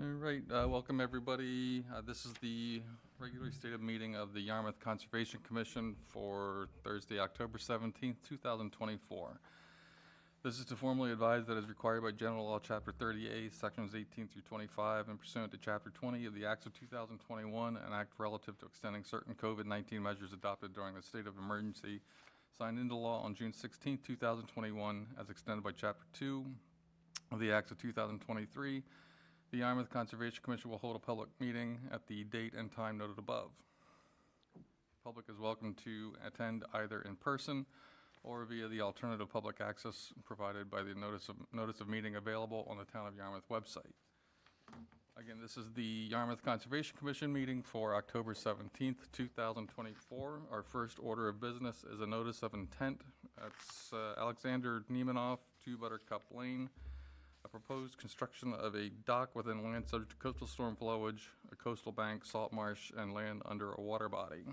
All right, welcome everybody. This is the regularly stated meeting of the Yarmouth Conservation Commission for Thursday, October 17th, 2024. This is to formally advise that as required by General Law, Chapter 30A, Sections 18 through 25, and pursuant to Chapter 20 of the Acts of 2021, an act relative to extending certain COVID-19 measures adopted during the state of emergency, signed into law on June 16, 2021, as extended by Chapter 2 of the Acts of 2023, the Yarmouth Conservation Commission will hold a public meeting at the date and time noted above. Public is welcome to attend either in person or via the alternative public access provided by the notice of meeting available on the Town of Yarmouth website. Again, this is the Yarmouth Conservation Commission meeting for October 17th, 2024. Our first order of business is a notice of intent. That's Alexander Niemanoff, 2 Buttercup Lane. A proposed construction of a dock within land subject to coastal storm flowage, a coastal bank, salt marsh, and land under a water body.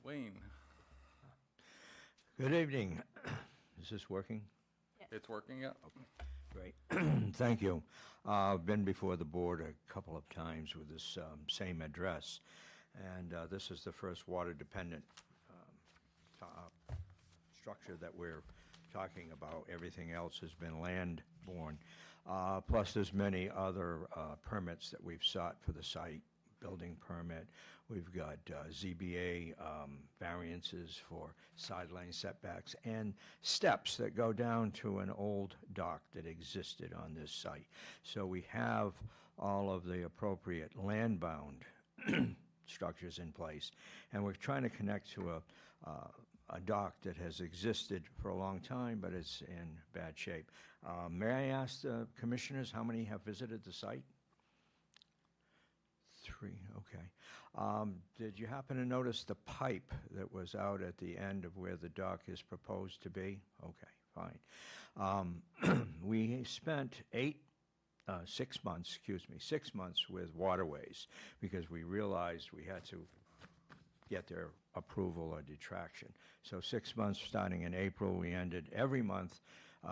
Wayne. Good evening. Is this working? Yes. It's working, yeah. Okay. Great. Thank you. I've been before the board a couple of times with this same address, and this is the first water-dependent structure that we're talking about. Everything else has been land-borne. Plus, there's many other permits that we've sought for the site. Building permit. We've got ZBA variances for sideline setbacks and steps that go down to an old dock that existed on this site. So we have all of the appropriate land-bound structures in place, and we're trying to connect to a dock that has existed for a long time, but it's in bad shape. May I ask the commissioners how many have visited the site? 3, okay. Did you happen to notice the pipe that was out at the end of where the dock is proposed to be? Okay, fine. We spent 6 months with Waterways because we realized we had to get their approval or detraction. So 6 months starting in April, we ended every month.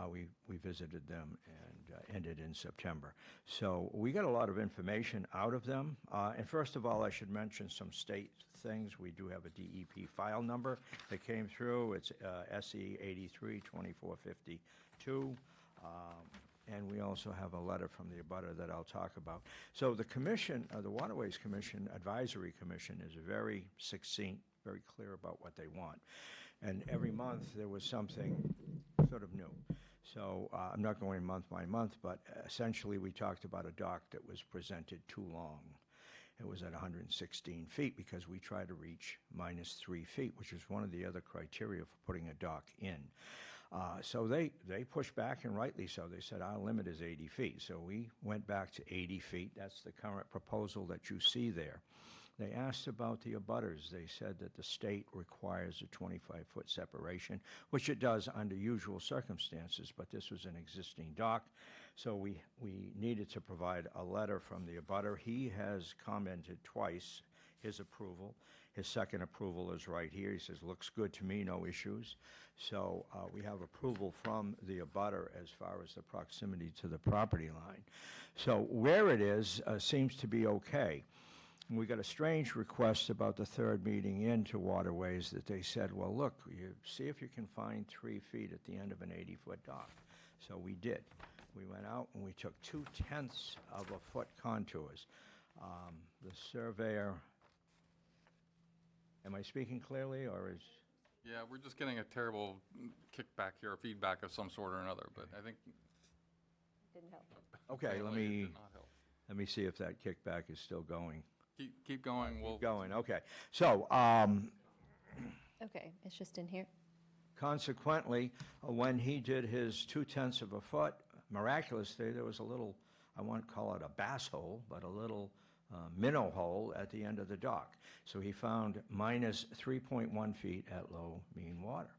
We visited them and ended in September. So we got a lot of information out of them. And first of all, I should mention some state things. We do have a DEP file number that came through. It's SE 83-2452. And we also have a letter from the abutter that I'll talk about. So the commission, the Waterways Commission, Advisory Commission, is very succinct, very clear about what they want. And every month there was something sort of new. So I'm not going month by month, but essentially we talked about a dock that was presented too long. It was at 116 feet because we try to reach -3 feet, which is one of the other criteria for putting a dock in. So they pushed back, and rightly so. They said our limit is 80 feet. So we went back to 80 feet. That's the current proposal that you see there. They asked about the abutters. They said that the state requires a 25-foot separation, which it does under usual circumstances, but this was an existing dock, so we needed to provide a letter from the abutter. He has commented twice his approval. His second approval is right here. He says, looks good to me, no issues. So we have approval from the abutter as far as the proximity to the property line. So where it is seems to be okay. We got a strange request about the third meeting into Waterways that they said, well, look, you see if you can find 3 feet at the end of an 80-foot dock. So we did. We went out and we took 2/10 of a foot contours. The surveyor, am I speaking clearly or is? Yeah, we're just getting a terrible kickback here, or feedback of some sort or another, but I think. Didn't help. Okay, let It did not help. me see if that kickback is still going. Keep going. We'll Going, okay. So, Okay, it's just in here. consequently, when he did his 2/10 of a foot, miraculously, there was a little, I won't call it a bass hole, but a little minnow hole at the end of the dock. So he found -3.1 feet at low mean water.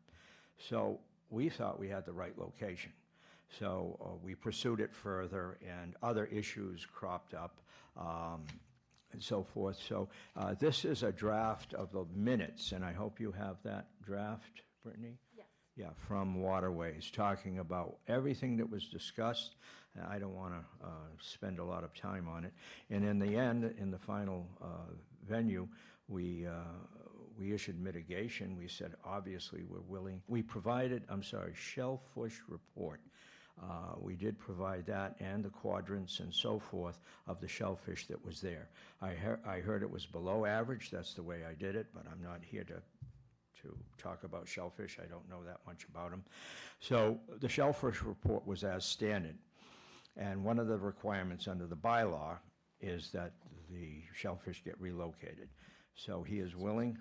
So we thought we had the right location. So we pursued it further, and other issues cropped up. And so forth. So this is a draft of the minutes, and I hope you have that draft, Brittany? Yes. Yeah, from Waterways, talking about everything that was discussed. I don't want to spend a lot of time on it. And in the end, in the final venue, we issued mitigation. We said, obviously, we're willing. We provided, shellfish report. We did provide that and the quadrants and so forth of the shellfish that was there. I heard it was below average. That's the way I did it, but I'm not here to talk about shellfish. I don't know that much about them. So the shellfish report was as standard. And one of the requirements under the bylaw is that the shellfish get relocated. So he is willing.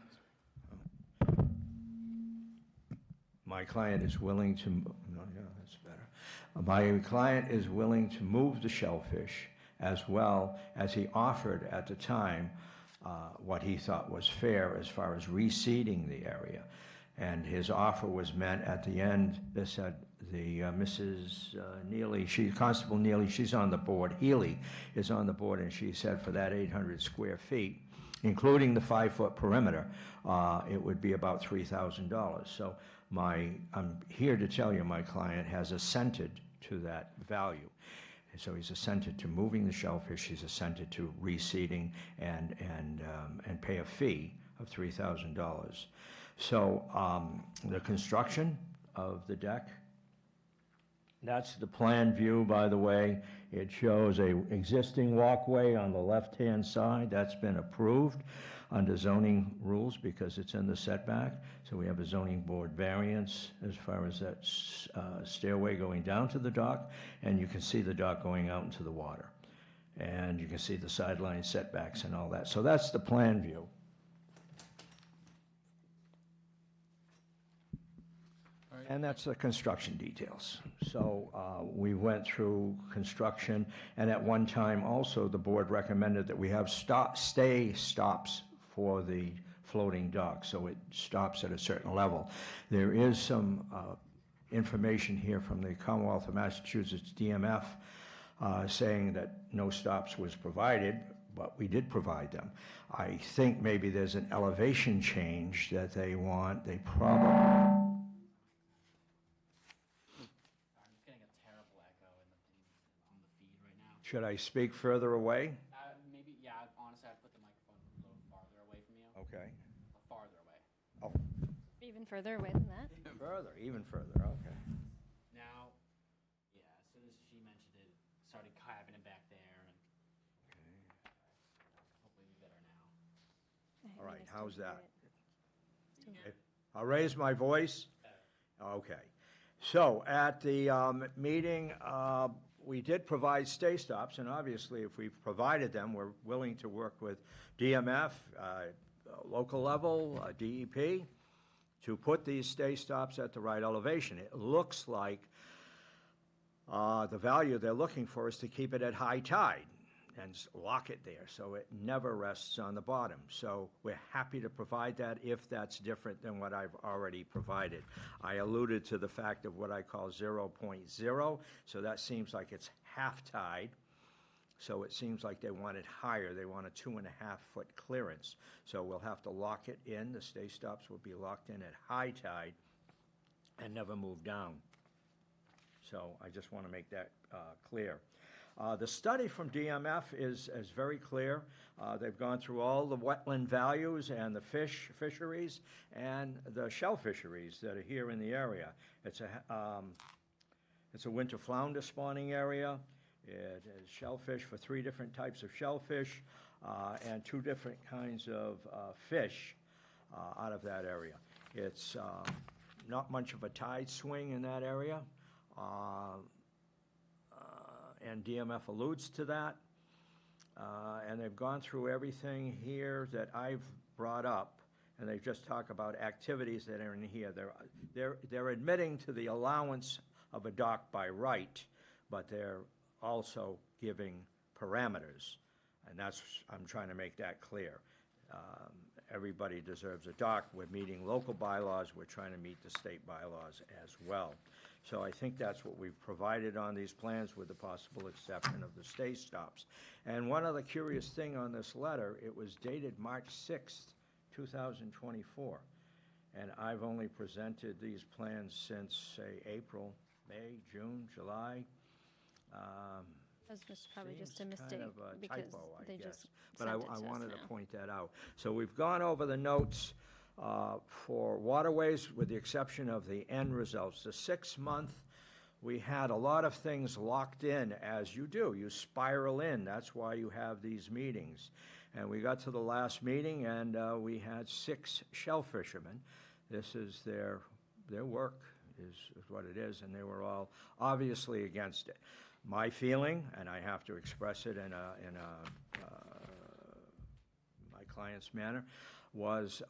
My client is willing to, no, yeah, that's better. My client is willing to move the shellfish as well as he offered at the time what he thought was fair as far as reseeding the area. And his offer was met at the end. They said the Mrs. Neely, Constable Neely, she's on the board. Healy is on the board, and she said for that 800 square feet, including the 5-foot perimeter, it would be about $3,000. So I'm here to tell you my client has assented to that value. And so he's assented to moving the shellfish, he's assented to reseeding and pay a fee of $3,000. So the construction of the deck, that's the plan view, by the way. It shows a existing walkway on the left-hand side. That's been approved under zoning rules because it's in the setback. So we have a zoning board variance as far as that stairway going down to the dock, and you can see the dock going out into the water. And you can see the sideline setbacks and all that. So that's the plan view. And that's the construction details. So we went through construction, and at one time also the board recommended that we have stay stops for the floating dock, so it stops at a certain level. There is some information here from the Commonwealth of Massachusetts DMF saying that no stops was provided, but we did provide them. I think maybe there's an elevation change that they want. They probably... Should I speak further away? Maybe, yeah, honestly, I'd put the microphone a little farther away from you. Okay. Farther away. Oh, Even further away than that? further, even further, okay. Now, yeah, as soon as she mentioned it, started having it back there, and hopefully be better now. All right, how's that? I'll raise my voice. Okay. So at the meeting, we did provide stay stops, and obviously if we've provided them, we're willing to work with DMF, local level, DEP, to put these stay stops at the right elevation. It looks like the value they're looking for is to keep it at high tide and lock it there so it never rests on the bottom. So we're happy to provide that if that's different than what I've already provided. I alluded to the fact of what I call 0.0, so that seems like it's half tide. So it seems like they want it higher. They want a 2.5-foot clearance. So we'll have to lock it in. The stay stops will be locked in at high tide and never move down. So I just want to make that clear. The study from DMF is very clear. They've gone through all the wetland values and the fisheries and the shell fisheries that are here in the area. It's a winter flounder spawning area. It is shellfish for 3 different types of shellfish and 2 different kinds of fish out of that area. It's not much of a tide swing in that area. And DMF alludes to that. And they've gone through everything here that I've brought up, and they've just talked about activities that are in here. They're admitting to the allowance of a dock by right, but they're also giving parameters, and I'm trying to make that clear. Everybody deserves a dock. We're meeting local bylaws. We're trying to meet the state bylaws as well. So I think that's what we've provided on these plans with the possible exception of the stay stops. And one other curious thing on this letter, it was dated March 6th, 2024. And I've only presented these plans since, say, April, May, June, July. That was probably just a Seems mistake kind of a because typo, I they guess. just But sent it to I us wanted to now. point that out. So we've gone over the notes for waterways, with the exception of the end results. The 6-month, we had a lot of things locked in, as you do. You spiral in. That's why you have these meetings. And we got to the last meeting, and we had 6 shell fishermen. This is their work, is what it is, and they were all obviously against it. My feeling, and I have to express it in my client's manner, was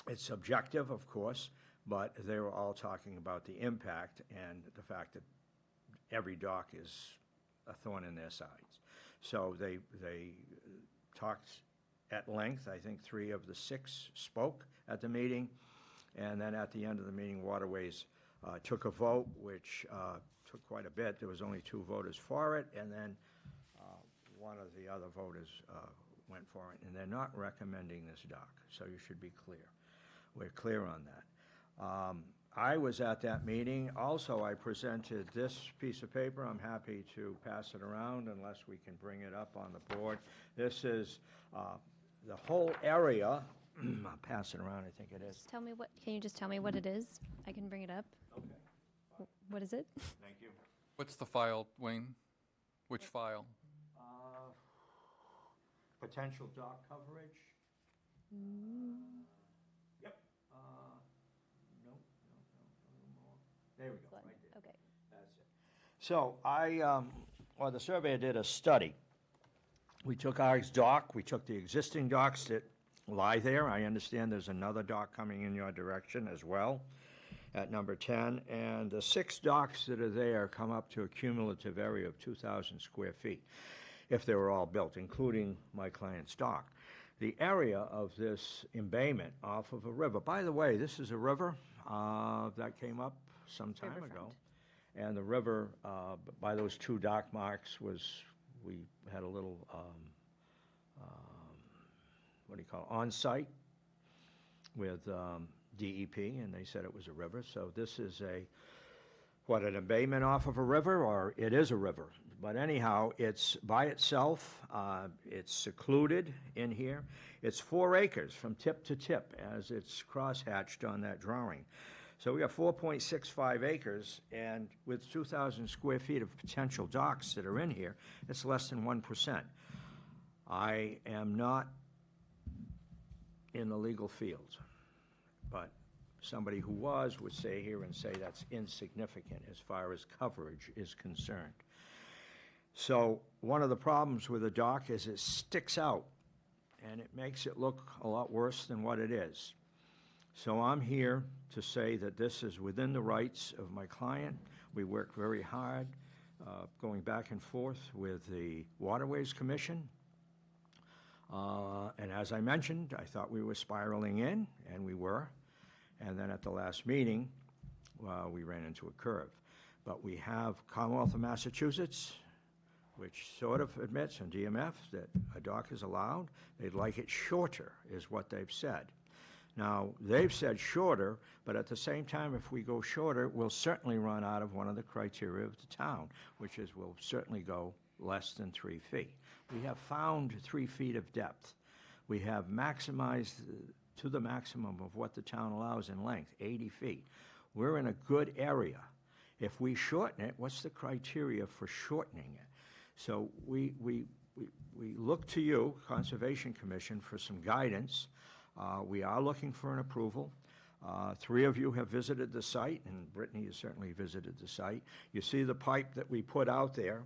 it's subjective, of course, but they were all talking about the impact and the fact that every dock is a thorn in their sides. So they talked at length. I think 3 of the 6 spoke at the meeting, and then at the end of the meeting, Waterways took a vote, which took quite a bit. There was only 2 voters for it, and then one of the other voters went for it, and they're not recommending this dock, so you should be clear. We're clear on that. I was at that meeting. Also, I presented this piece of paper. I'm happy to pass it around unless we can bring it up on the board. This is the whole area. I'll pass it around, I think it is. Can you just tell me what it is? I can bring it up. Okay, What is it? thank you. What's the file, Wayne? Which file? Potential dock coverage? Yep. No, a little more. There we go, Flood. right there. Okay. That's it. So the surveyor did a study. We took our dock, we took the existing docks that lie there. I understand there's another dock coming in your direction as well at number 10. And the 6 docks that are there come up to a cumulative area of 2,000 square feet, if they were all built, including my client's dock. The area of this embayment off of a river, by the way, this is a river that came up some time ago. Riverfront. And the river, by those 2 dock marks, we had a little, what do you call it, on-site with DEP, and they said it was a river. So this is an embayment off of a river, or it is a river. But anyhow, it's by itself. It's secluded in here. It's 4 acres from tip to tip, as it's cross-hatched on that drawing. So we got 4.65 acres, and with 2,000 square feet of potential docks that are in here, it's less than 1%. I am not in the legal field, but somebody who was would say here and say that's insignificant as far as coverage is concerned. So one of the problems with a dock is it sticks out, and it makes it look a lot worse than what it is. So I'm here to say that this is within the rights of my client. We worked very hard, going back and forth with the Waterways Commission. And as I mentioned, I thought we were spiraling in, and we were. And then at the last meeting, we ran into a curve. But we have Commonwealth of Massachusetts, which sort of admits, and DMF, that a dock is allowed. They'd like it shorter, is what they've said. Now, they've said shorter, but at the same time, if we go shorter, we'll certainly run out of one of the criteria of the town, which is we'll certainly go less than 3 feet. We have found 3 feet of depth. We have maximized to the maximum of what the town allows in length, 80 feet. We're in a good area. If we shorten it, what's the criteria for shortening it? So we look to you, Conservation Commission, for some guidance. We are looking for an approval. 3 of you have visited the site, and Brittany has certainly visited the site. You see the pipe that we put out there.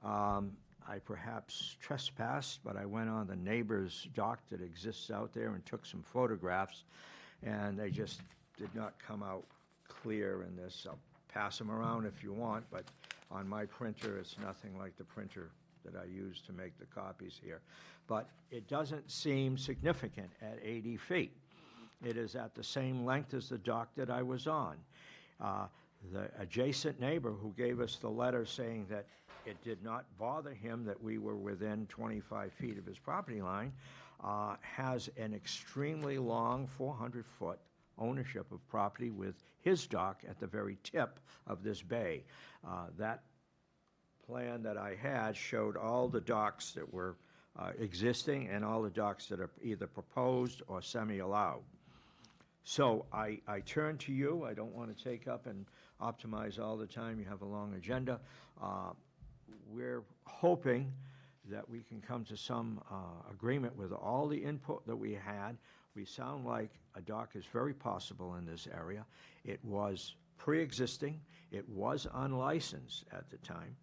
I perhaps trespassed, but I went on the neighbor's dock that exists out there and took some photographs, and they just did not come out clear in this. I'll pass them around if you want, but on my printer, it's nothing like the printer that I use to make the copies here. But it doesn't seem significant at 80 feet. It is at the same length as the dock that I was on. The adjacent neighbor who gave us the letter saying that it did not bother him that we were within 25 feet of his property line, has an extremely long 400-foot ownership of property with his dock at the very tip of this bay. That plan that I had showed all the docks that were existing and all the docks that are either proposed or semi-allowed. So I turn to you. I don't want to take up and optimize all the time. You have a long agenda. We're hoping that we can come to some agreement with all the input that we had. We sound like a dock is very possible in this area. It was pre-existing. It was unlicensed at the time.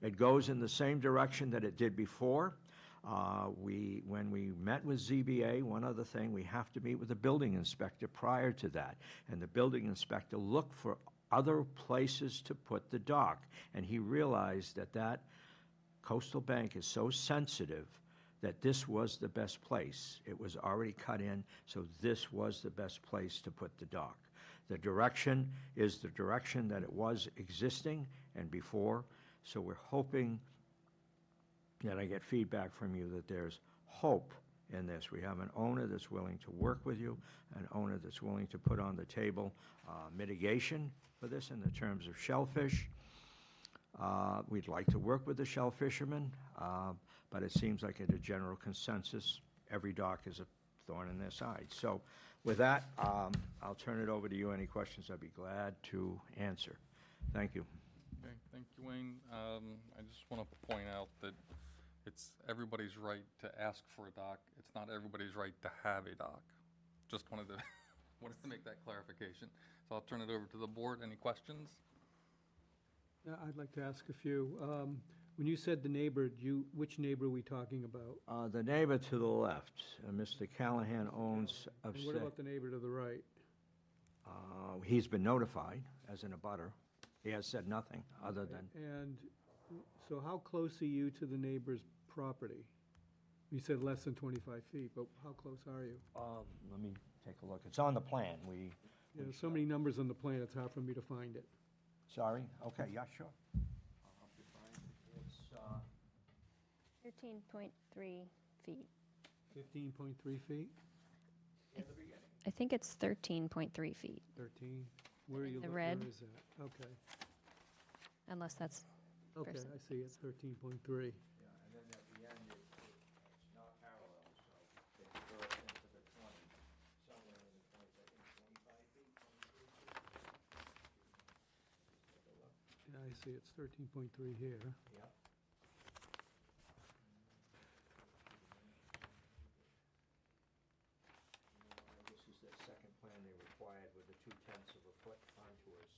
It goes in the same direction that it did before. When we met with ZBA, one other thing, we have to meet with the building inspector prior to that. And the building inspector looked for other places to put the dock. And he realized that that coastal bank is so sensitive that this was the best place. It was already cut in, so this was the best place to put the dock. The direction is the direction that it was existing and before, so we're hoping that I get feedback from you that there's hope in this. We have an owner that's willing to work with you, an owner that's willing to put on the table mitigation for this in the terms of shellfish. We'd like to work with the shell fishermen, but it seems like at a general consensus, every dock is a thorn in their side. So with that, I'll turn it over to you. Any questions, I'd be glad to answer. Thank you. Okay, thank you, Wayne. I just want to point out that it's everybody's right to ask for a dock. It's not everybody's right to have a dock. Just wanted to make that clarification. So I'll turn it over to the board. Any questions? Yeah, I'd like to ask a few. When you said the neighbor, which neighbor are we talking about? The neighbor to the left, Mr. Callahan owns. And what about the neighbor to the right? He's been notified as an abutter. He has said nothing other than, And so how close are you to the neighbor's property? You said less than 25 feet, but how close are you? let me take a look. It's on the plan. There's so many numbers on the plan, it's hard for me to find it. Sorry? Okay, yeah, sure. I'll help you find it. It's, 13.3 feet. 15.3 feet? I think it's 13.3 feet, 13? Where are you? The Where red. is that? Okay. unless that's, Okay, Person. I see, it's 13.3. yeah, and then at the end, it's not parallel, so it converts into the 20, somewhere in the 20, I think 25 feet, 23 feet. Take a look. Yeah, I see, it's 13.3 here. Yep. This is the second plan they required with the 2/10 of a foot contours,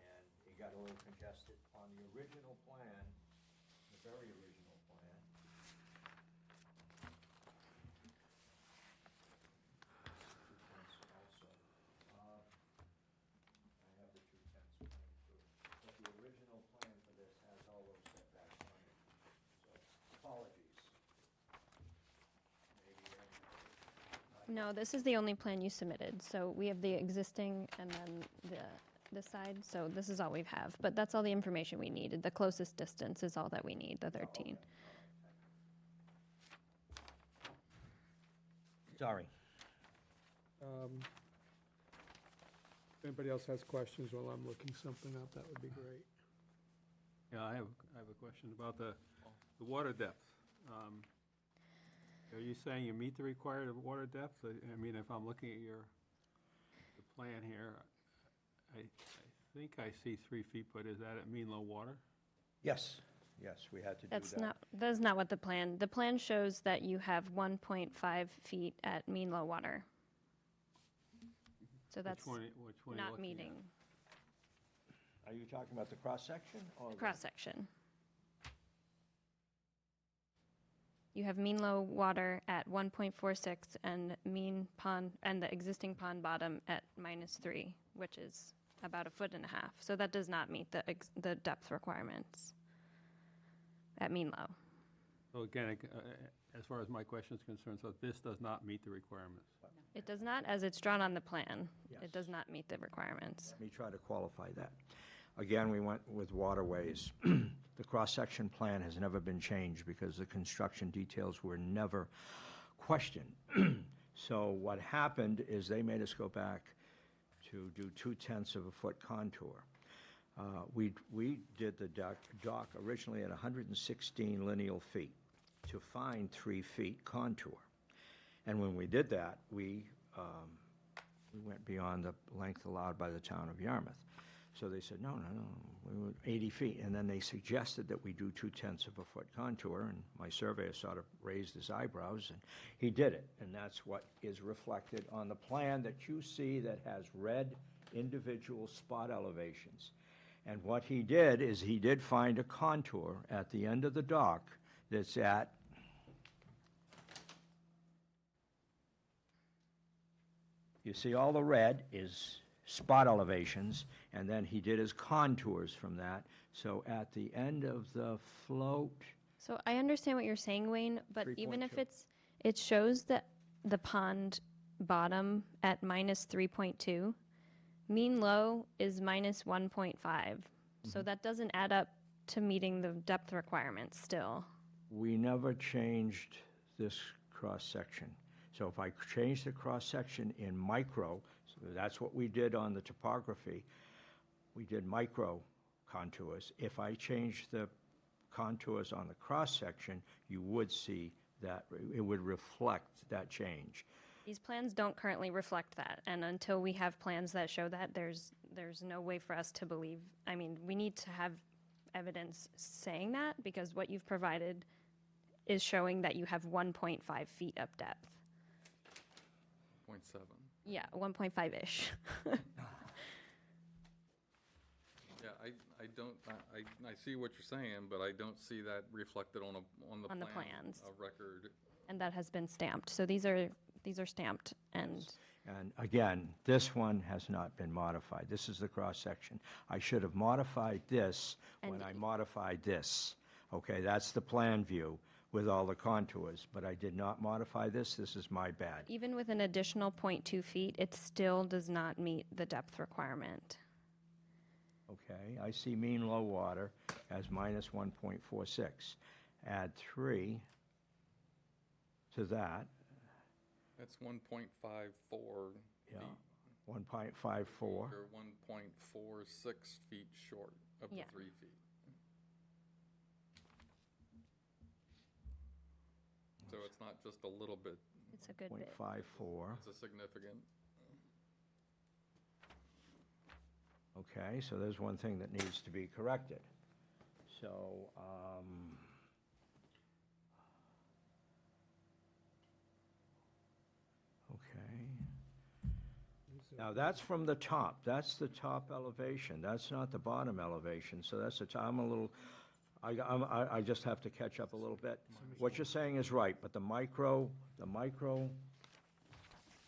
and it got a little congested. On the original plan, the very original plan, 2/10 also. I have the 2/10 plan too, but the original plan for this has all those setbacks on it. So, apologies. Maybe, no, this is the only plan you submitted. So we have the existing and then this side, so this is all we have. But that's all the information we needed. The closest distance is all that we need, the 13. Sorry. If anybody else has questions while I'm looking something up, that would be great. Yeah, I have a question about the water depth. Are you saying you meet the required water depth? I mean, if I'm looking at the plan here, I think I see 3 feet, but is that at mean low water? Yes, yes, we had to do that. That's not what the plan shows that you have 1.5 feet at mean low water. So that's Which one are you not looking meeting Are you talking about the cross-section? or the cross-section. You have mean low water at 1.46 and mean pond, and the existing pond bottom at -3, which is about 1.5 feet. So that does not meet the depth requirements at mean low. So again, as far as my question is concerned, so this does not meet the requirements? It does not, as it's drawn on the plan. Yes. It does not meet the requirements. Let me try to qualify that. Again, we went with waterways. The cross-section plan has never been changed because the construction details were never question. So what happened is they made us go back to do 2/10 of a foot contour. We did the dock originally at 116 lineal feet to find 3 feet contour. And when we did that, we went beyond the length allowed by the town of Yarmouth. So they said, no, we were 80 feet. And then they suggested that we do 2/10 of a foot contour, and my surveyor sort of raised his eyebrows, and he did it. And that's what is reflected on the plan that you see that has red individual spot elevations. And what he did is he did find a contour at the end of the dock that's at, you see all the red is spot elevations, and then he did his contours from that. So at the end of the float, So I understand what you're saying, Wayne, but even if 3.2. it shows that the pond bottom at minus 3.2, mean low is minus 1.5. So that doesn't add up to meeting the depth requirements still. we never changed this cross-section. So if I change the cross-section in micro, so that's what we did on the topography, we did micro contours. If I change the contours on the cross-section, you would see that, it would reflect that change. These plans don't currently reflect that, and until we have plans that show that, there's no way for us to believe. I mean, we need to have evidence saying that, because what you've provided is showing that you have 1.5 feet up depth. 0.7. Yeah, 1.5-ish. Yeah, I don't, I see what you're saying, but I don't see that reflected on the On the plan plans. of record. And that has been stamped. So these are stamped, and And again, this one has not been modified. This is the cross-section. I should have modified this when And I modified this. Okay, that's the plan view with all the contours, but I did not modify this. This is my bad. even with an additional 0.2 feet, it still does not meet the depth requirement. Okay, I see mean low water as minus 1.46. Add 3 to that, That's 1.54 yeah, feet, 1.54. or 1.46 feet short of the Yeah. 3 feet. So it's not just a little bit, It's a good bit. 0.54. it's a significant. Okay, so there's one thing that needs to be corrected. So, okay. Now, that's from the top. That's the top elevation. That's not the bottom elevation. So that's the top. I'm a little, I just have to catch up a little bit. What you're saying is right, but the micro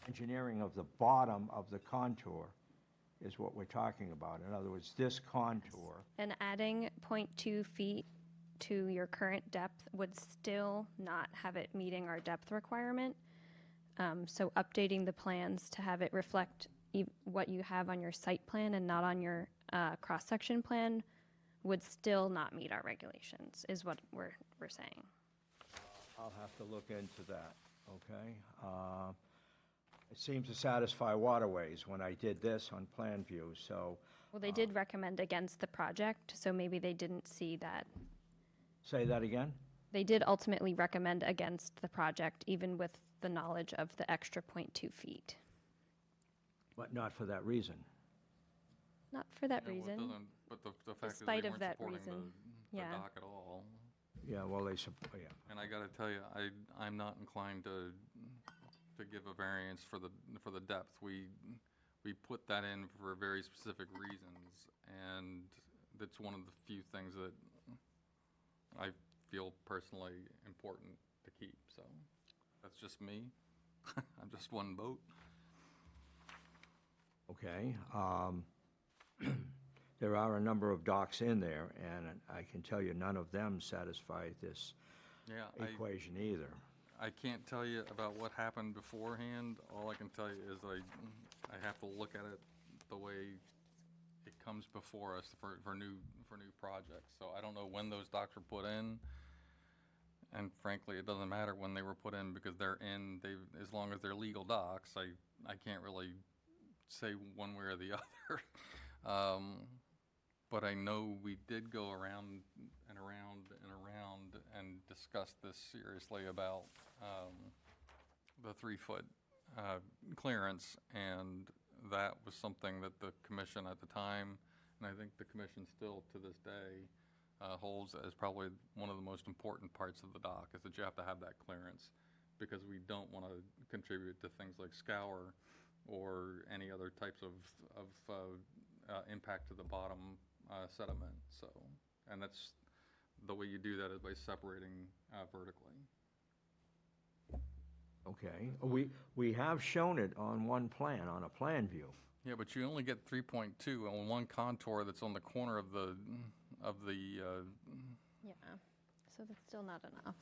engineering of the bottom of the contour is what we're talking about. In other words, this contour, And adding 0.2 feet to your current depth would still not have it meeting our depth requirement. So updating the plans to have it reflect what you have on your site plan and not on your cross-section plan would still not meet our regulations, is what we're saying. I'll have to look into that, okay? It seemed to satisfy waterways when I did this on plan view, so, Well, they did recommend against the project, so maybe they didn't see that. say that again? They did ultimately recommend against the project, even with the knowledge of the extra 0.2 feet. But not for that reason. Not for that Yeah, well, it reason. doesn't- But the fact is they Despite of weren't that supporting reason, the yeah. dock at all. Yeah, well, yeah. And I gotta tell you, I'm not inclined to give a variance for the depth. We put that in for very specific reasons, and that's one of the few things that I feel personally important to keep, so that's just me. I'm just one boat. Okay. There are a number of docks in there, and I can tell you none of them satisfy this Yeah, equation either. I can't tell you about what happened beforehand. All I can tell you is I have to look at it the way it comes before us for new projects. So I don't know when those docks were put in. And frankly, it doesn't matter when they were put in because they're in, as long as they're legal docks, I can't really say one way or the other. But I know we did go around and around and around and discuss this seriously about the 3-foot clearance, and that was something that the commission at the time, and I think the commission still to this day, holds as probably one of the most important parts of the dock, is that you have to have that clearance, because we don't want to contribute to things like scour or any other types of impact to the bottom sediment. So, and that's the way you do that is by separating vertically. Okay, we have shown it on one plan, on a plan view. Yeah, but you only get 3.2 on one contour that's on the corner of the Yeah, so that's still not enough.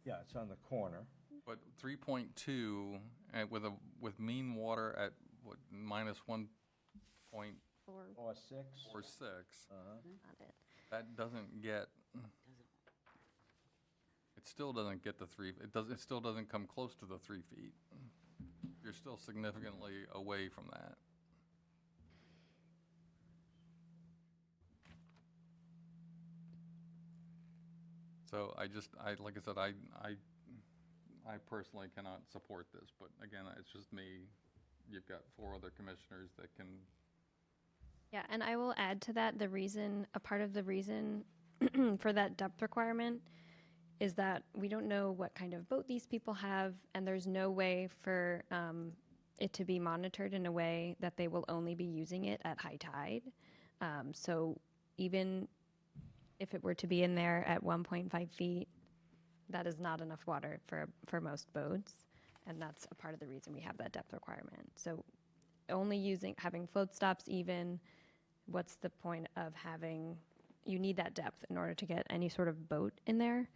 Yeah, it's on the corner. but 3.2 and with mean water at what, minus 1.46, Or 6. not it. that doesn't get, it still doesn't get the 3, it still doesn't come close to the 3 feet. You're still significantly away from that. So like I said, I personally cannot support this, but again, it's just me. You've got 4 other commissioners that can, Yeah, and I will add to that, a part of the reason for that depth requirement is that we don't know what kind of boat these people have, and there's no way for it to be monitored in a way that they will only be using it at high tide. So even if it were to be in there at 1.5 feet, that is not enough water for most boats, and that's a part of the reason we have that depth requirement. So only having float stops even, what's the point of you need that depth in order to get any sort of boat in there.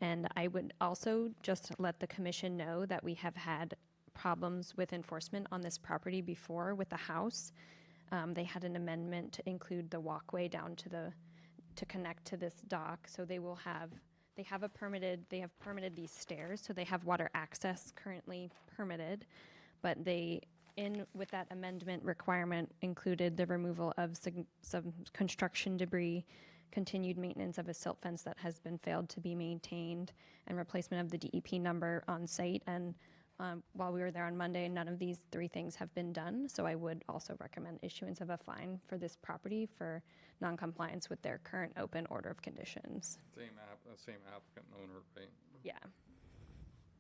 And I would also just let the commission know that we have had problems with enforcement on this property before with the house. They had an amendment to include the walkway down to connect to this dock. So they have permitted these stairs, so they have water access currently permitted, but with that amendment requirement included the removal of some construction debris, continued maintenance of a silt fence that has been failed to be maintained, and replacement of the DEP number on site. And while we were there on Monday, none of these 3 things have been done. So I would also recommend issuance of a fine for this property for noncompliance with their current open order of conditions. same applicant and owner, right? Yeah.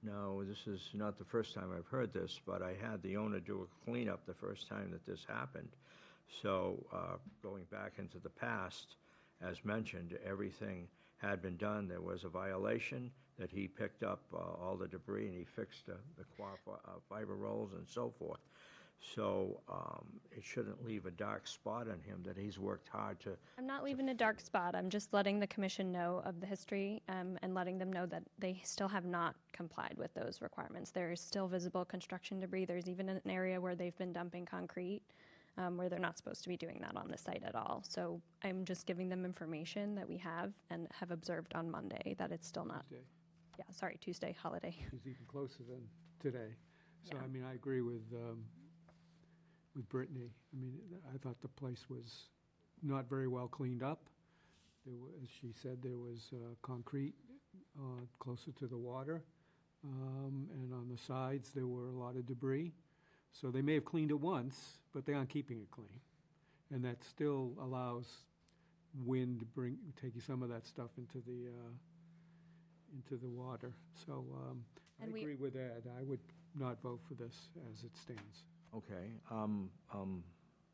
No, this is not the first time I've heard this, but I had the owner do a cleanup the first time that this happened. So going back into the past, as mentioned, everything had been done. There was a violation that he picked up all the debris and he fixed the fiber rolls and so forth. So it shouldn't leave a dark spot on him that he's worked hard to. I'm not leaving a dark spot. I'm just letting the commission know of the history and letting them know that they still have not complied with those requirements. There is still visible construction debris. There's even an area where they've been dumping concrete where they're not supposed to be doing that on the site at all. So I'm just giving them information that we have and have observed on Monday that it's still not. Tuesday, holiday. It's even closer than today. So, Yeah. I mean, I agree with Brittany. I mean, I thought the place was not very well cleaned up. As she said, there was concrete closer to the water, and on the sides, there were a lot of debris. So they may have cleaned it once, but they aren't keeping it clean. And that still allows wind taking some of that stuff into the water. So I And we- agree with Ed. I would not vote for this as it stands. Okay,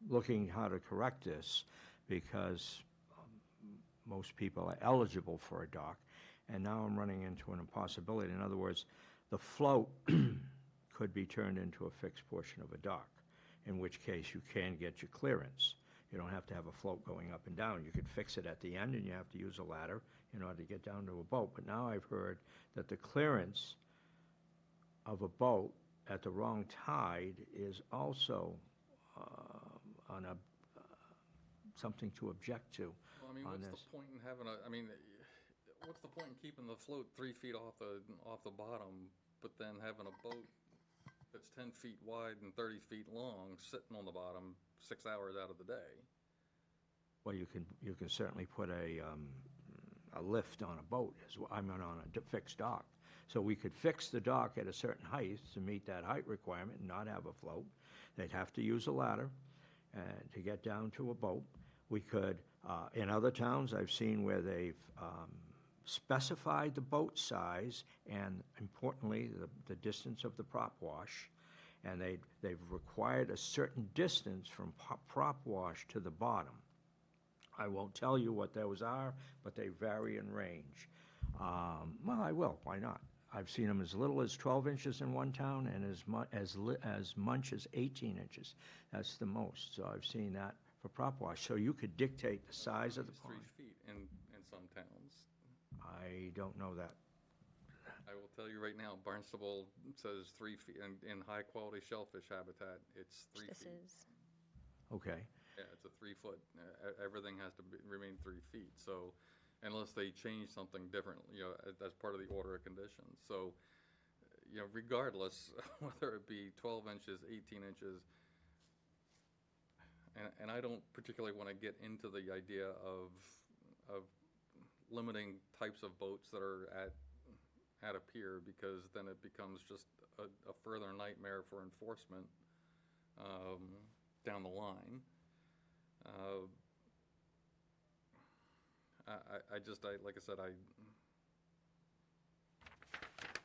looking how to correct this, because most people are eligible for a dock, and now I'm running into an impossibility. In other words, the float could be turned into a fixed portion of a dock, in which case you can get your clearance. You don't have to have a float going up and down. You could fix it at the end, and you have to use a ladder in order to get down to a boat. But now I've heard that the clearance of a boat at the wrong tide is also something to object to. Well, I mean, on what's this. the point in having what's the point in keeping the float 3 feet off the bottom, but then having a boat that's 10 feet wide and 30 feet long sitting on the bottom 6 hours out of the day? Well, you can certainly put a lift on a boat, I mean, on a fixed dock. So we could fix the dock at a certain height to meet that height requirement and not have a float. They'd have to use a ladder to get down to a boat. We could, in other towns, I've seen where they've specified the boat size and, importantly, the distance of the prop wash. And they've required a certain distance from prop wash to the bottom. I won't tell you what those are, but they vary in range. Well, I will. Why not? I've seen them as little as 12 inches in one town and as much as 18 inches. That's the most. So I've seen that for prop wash. So you could dictate the size of the It's pond. 3 feet in some towns. I don't know that. I will tell you right now, Barnstable says 3 feet. In high-quality shellfish habitat, it's 3 This feet. is, Yeah, it's a 3 foot. Everything has to remain 3 feet. So unless they change something different, as part of the order of conditions. So, regardless, whether it be 12 inches, 18 inches, and I don't particularly want to get into the idea of limiting types of boats that are at a pier, because then it becomes just a further nightmare for enforcement down the line. Like I said,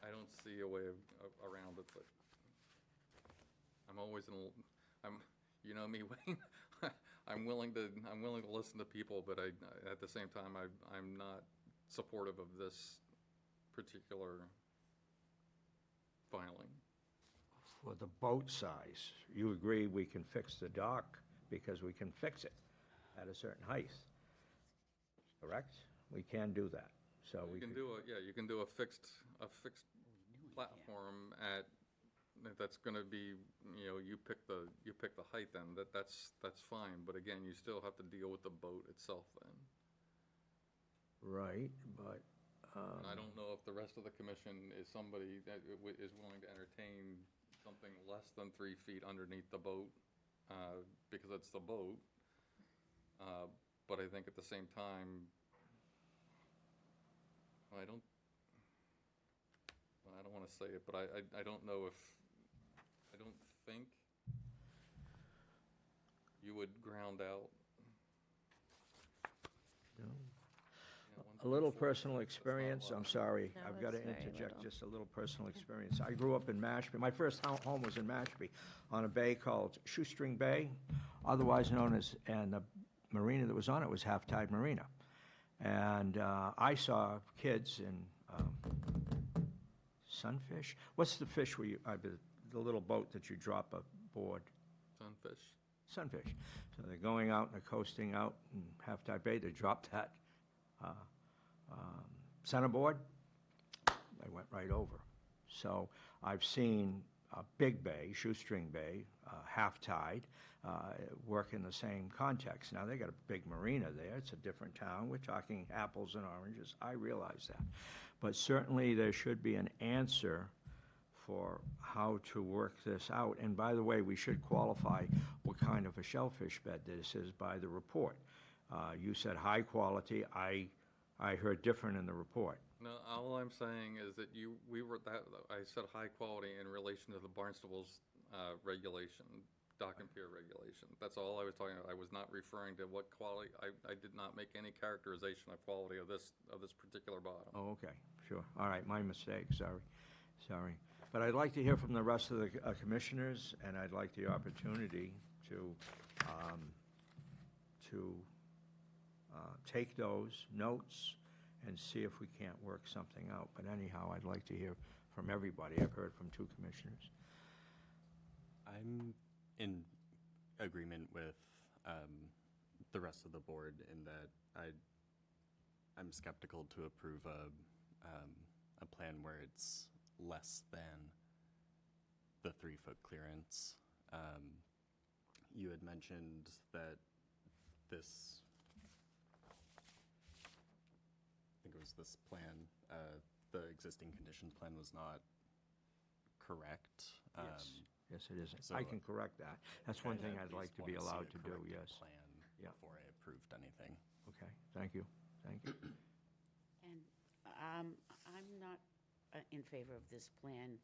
I don't see a way around it, but I'm always you know me, Wayne. I'm willing to listen to people, but at the same time, I'm not supportive of this particular filing. For the boat size, you agree we can fix the dock because we can fix it at a certain height, correct? We can do that. So we You can could- you can do a fixed platform that's gonna be, you pick the height then, that's fine, but again, you still have to deal with the boat itself then. Right, but And I don't know if the rest of the commission is somebody that is willing to entertain something less than 3 feet underneath the boat, because it's the boat. But I think at the same time, I don't want to say it, but I don't know if, I don't think you would ground out. No. Yeah, a little 1.4, personal that's not a experience, lot. I'm sorry, No, I've got to that's very interject little. just a little personal experience. I grew up in Mashpee. My first home was in Mashpee on a bay called Shoestring Bay, otherwise known as, and the marina that was on it was Half Tide Marina. And I saw kids in sunfish. What's the fish where you, the little boat that you drop aboard? Sunfish. Sunfish. So they're going out and they're coasting out in Half Tide Bay. They dropped that centerboard. They went right over. So I've seen Big Bay, Shoestring Bay, Half Tide, work in the same context. Now, they got a big marina there. It's a different town. We're talking apples and oranges. I realize that. But certainly there should be an answer for how to work this out. And by the way, we should qualify what kind of a shellfish bed this is by the report. You said high quality. I heard different in the report. No, all I'm saying is that I said high quality in relation to the Barnstable's regulation, dock and pier regulation. That's all I was talking about. I was not referring to what quality, I did not make any characterization of quality of this particular bottom. Oh, okay, sure. All right, my mistake, sorry. But I'd like to hear from the rest of the commissioners, and I'd like the opportunity to take those notes and see if we can't work something out. But anyhow, I'd like to hear from everybody. I've heard from 2 commissioners. I'm in agreement with the rest of the board in that I'm skeptical to approve a plan where it's less than the 3-foot clearance. You had mentioned that this, I think it was this plan, the existing conditions plan was not correct. Yes, it is. so I can correct that. That's one I'd thing at I'd like least to be wanna see allowed a to do, corrected yes. Plan Yeah. before I approved anything. Okay, thank you, thank you. And I'm not in favor of this plan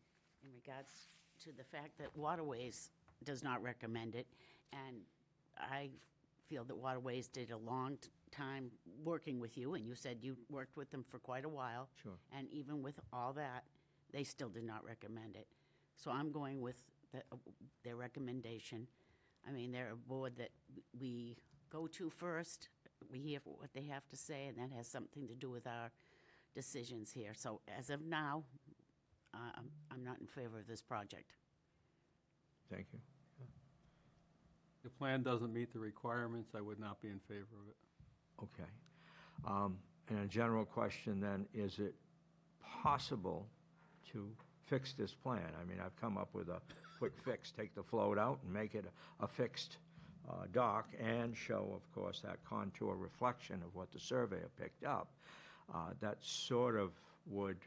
in regards to the fact that Waterways does not recommend it. And I feel that Waterways did a long time working with you, and you said you worked with them for quite a while. Sure. And even with all that, they still did not recommend it. So I'm going with their recommendation. I mean, they're a board that we go to first. We hear what they have to say, and that has something to do with our decisions here. So as of now, I'm not in favor of this project. Thank you. The plan doesn't meet the requirements, I would not be in favor of it. Okay. And a general question then, is it possible to fix this plan? I mean, I've come up with a quick fix, take the float out and make it a fixed dock and show, of course, that contour reflection of what the surveyor picked up. That sort of would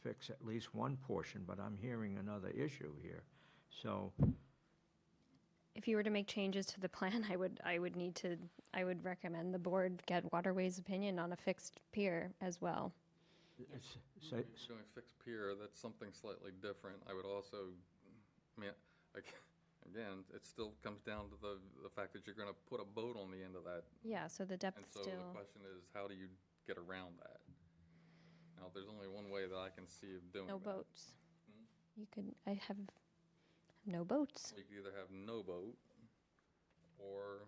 fix at least one portion, but I'm hearing another issue here. So, If you were to make changes to the plan, I would recommend the board get Waterways' opinion on a fixed pier as well. say, If you're doing fixed pier, that's something slightly different. I would also, I mean, again, it still comes down to the fact that you're gonna put a boat on the end of that. Yeah, so the And depth so the still, question is, how do you get around that? Now, there's only one way that I can see of doing that. no boats. I have no boats. You could either have no boat, or,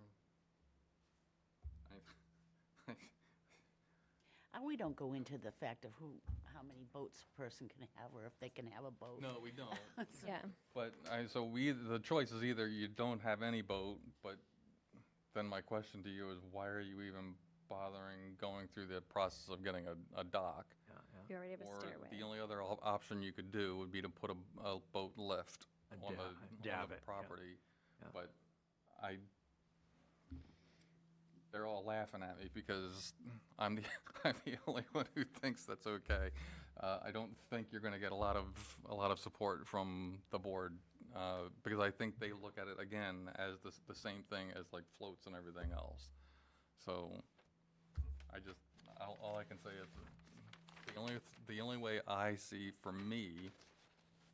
We don't go into the fact of how many boats a person can have, or if they can have a boat. no, we don't. Yeah, But the choice is either you don't have any boat, but then my question to you is, why are you even bothering going through the process of getting a dock? you already have a Or stairway. the only other option you could do would be to put a boat lift A on da- the davit, yeah. property. Yeah. But they're all laughing at me because I'm I'm the only one who thinks that's okay. I don't think you're gonna get a lot of support from the board, because I think they look at it again as the same thing as like floats and everything else. So all I can say is the only way I see for me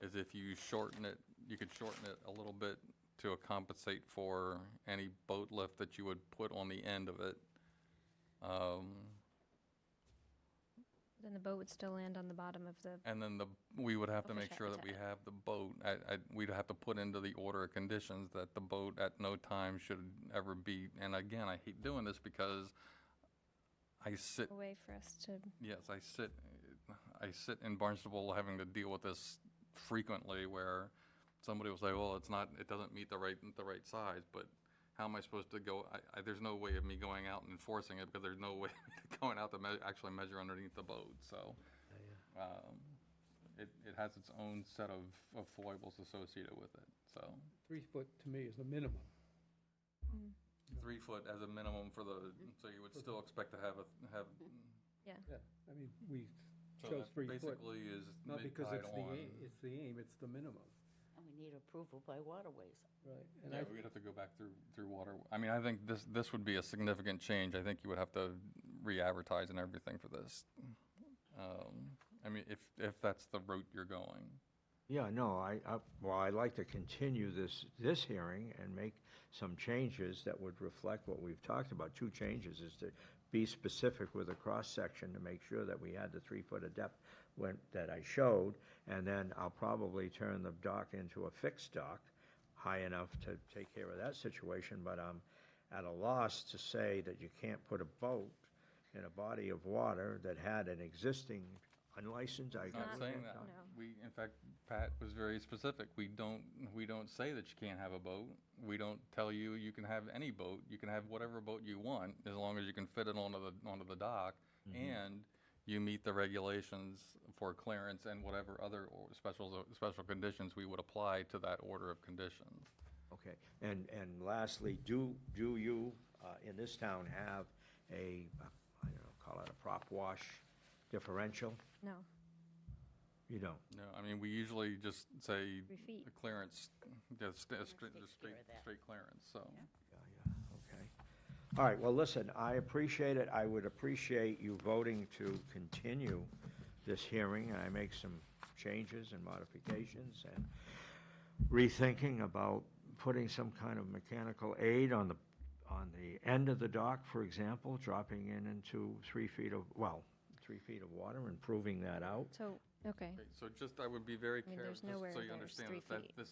is if you could shorten it a little bit to compensate for any boat lift that you would put on the end of it. Then the boat would still land on the bottom of the, And then we would have to make Fish sure that we habitat. have the boat, we'd have to put into the order of conditions that the boat at no time should ever be, and again, I hate doing this because I sit, a way for us to, yes, I sit in Barnstable having to deal with this frequently where somebody will say, well, it doesn't meet the right size, but how am I supposed to go, there's no way of me going out and enforcing it because there's no way of me going out to actually measure underneath the boat, so. It has its own set of foibles associated with it, so. 3 foot to me is the minimum. 3 foot as a minimum so you would still expect to have, yeah. Yeah, I mean, we so chose that 3 foot, basically is not because mid-tide it's the on. aim, it's the aim, it's the minimum. And we need approval by Waterways. Right. And Yeah, we'd have to go back through water. I mean, I think this would be a significant change. I think you would have to re-advertise and everything for this. I mean, if that's the route you're going. yeah, no, well, I'd like to continue this hearing and make some changes that would reflect what we've talked about. 2 changes is to be specific with a cross-section to make sure that we had the 3 foot of depth that I showed, and then I'll probably turn the dock into a fixed dock, high enough to take care of that situation, but I'm at a loss to say that you can't put a boat in a body of water that had an existing unlicensed, I I'm not Not- saying that. no. In fact, Pat was very specific. We don't say that you can't have a boat. We don't tell you you can have any boat. You can have whatever boat you want as long as you can fit it onto the dock and you meet the regulations for clearance and whatever other special conditions we would apply to that order of conditions. Okay, and lastly, do you, in this town, have I don't know, call it a prop wash differential? No, You don't? No, I mean, we usually just say 3 feet. the clearance, just straight, takes care of that. straight clearance, so. Okay. All right, well, listen, I appreciate it. I would appreciate you voting to continue this hearing, and I make some changes and modifications and rethinking about putting some kind of mechanical aid on the end of the dock, for example, dropping in into 3 feet of, 3 feet of water, improving that out. so, okay. Okay, so just, I would be very I mean, careful, there's nowhere just so you there's understand 3 that feet. this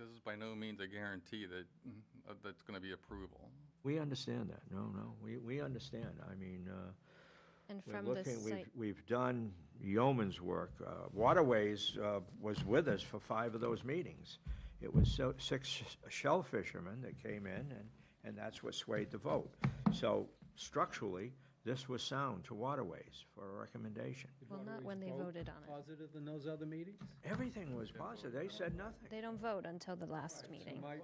is by no means a guarantee that, that's gonna be approval. We understand that. No, we understand. I mean, And we're from the looking, site, we've done yeoman's work. Waterways was with us for 5 of those meetings. It was 6 shell fishermen that came in, and that's what swayed the vote. So structurally, this was sound to Waterways for a recommendation. Did Well, not Waterways when they vote voted on it. Positive in those other meetings? Everything was positive. They said nothing. they don't vote until the last So meeting. my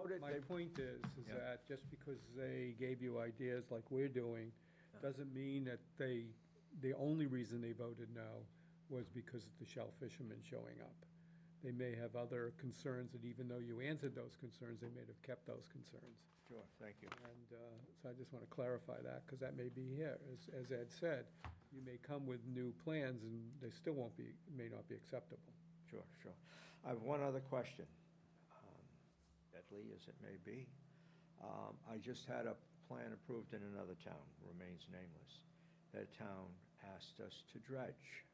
point is Yeah. that just because they gave you ideas like we're doing, doesn't mean that the only reason they voted no was because of the shell fishermen showing up. They may have other concerns that even though you answered those concerns, they may have kept those concerns. Sure, thank you. And so I just want to clarify that, because that may be here. As Ed said, you may come with new plans, and they still may not be acceptable. Sure. I have one other question, deadly as it may be. I just had a plan approved in another town, remains nameless. That town asked us to dredge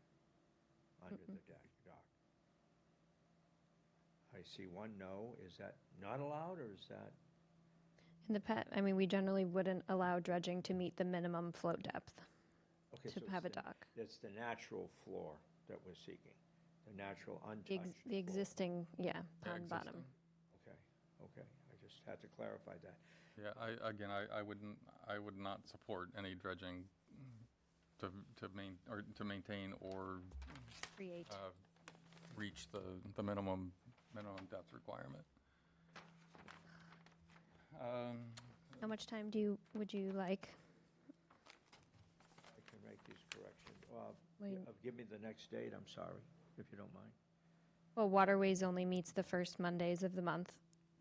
under the dock. I see one no. Is that not allowed, or is that? In the I mean, we generally wouldn't allow dredging to meet the minimum float depth Okay, to so have a it's the- dock. It's the natural floor that we're seeking, the natural The untouched. floor. existing, yeah, Yeah, pond bottom. existing. Okay, I just had to clarify that. Yeah, I would not support any dredging to maintain or Create. reach the minimum depth requirement. How much time would you like? I can make these corrections. Wait. Give me the next date, I'm sorry, if you don't mind. Well, Waterways only meets the first Mondays of the month,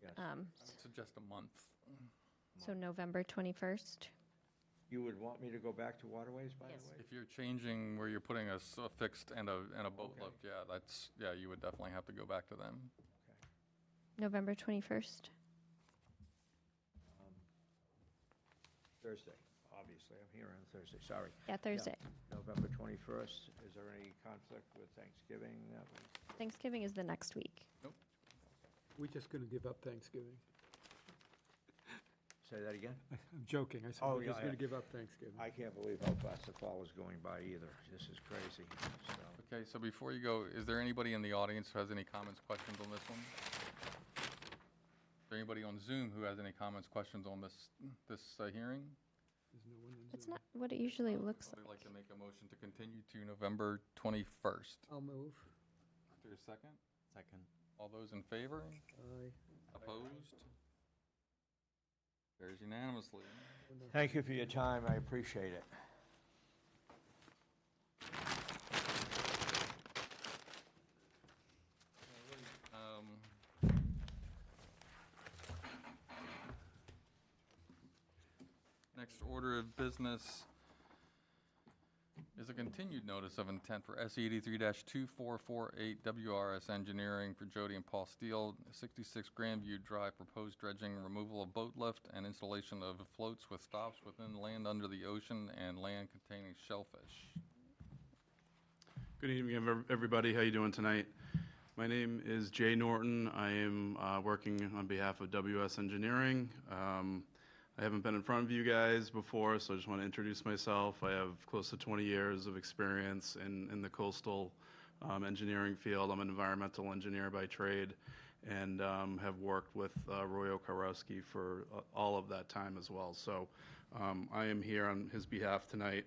Yes. I would suggest a month. so November 21st. You would want me to go back to Waterways, by the Yes. way? If you're changing where you're putting a fixed and a boat Okay. lift, you would definitely have to go back to them. November 21st. Thursday, obviously, I'm here on Thursday, sorry. Yeah, Thursday. November 21st, is there any conflict with Thanksgiving? That was- Thanksgiving is the next week. We're just going to give up Thanksgiving. Say that again? I'm joking. I said Oh, we're yeah, just going yeah. to give up Thanksgiving. I can't believe how fast the fall is going by either. This is crazy, so. Okay, so before you go, is there anybody in the audience who has any comments, questions on this one? Is there anybody on Zoom who has any comments, questions on this hearing? There's no one in It's Zoom. not what it usually looks Somebody like. like to make a motion to continue to November 21st? I'll move. Is there a second? Second. All those in favor? Aye. Opposed? Carries unanimously. Thank you for your time, I appreciate it. Next order of business is a continued notice of intent for SE 83-2448 WRS Engineering for Jody and Paul Steele, 66 Grandview Drive, proposed dredging, removal of boat lift, and installation of floats with stops within land under the ocean and land containing shellfish. Good evening, everybody. How you doing tonight? My name is Jay Norton. I am working on behalf of WS Engineering. I haven't been in front of you guys before, so I just want to introduce myself. I have close to 20 years of experience in the coastal engineering field. I'm an environmental engineer by trade and have worked with Roy Okarowski for all of that time as well. So I am here on his behalf tonight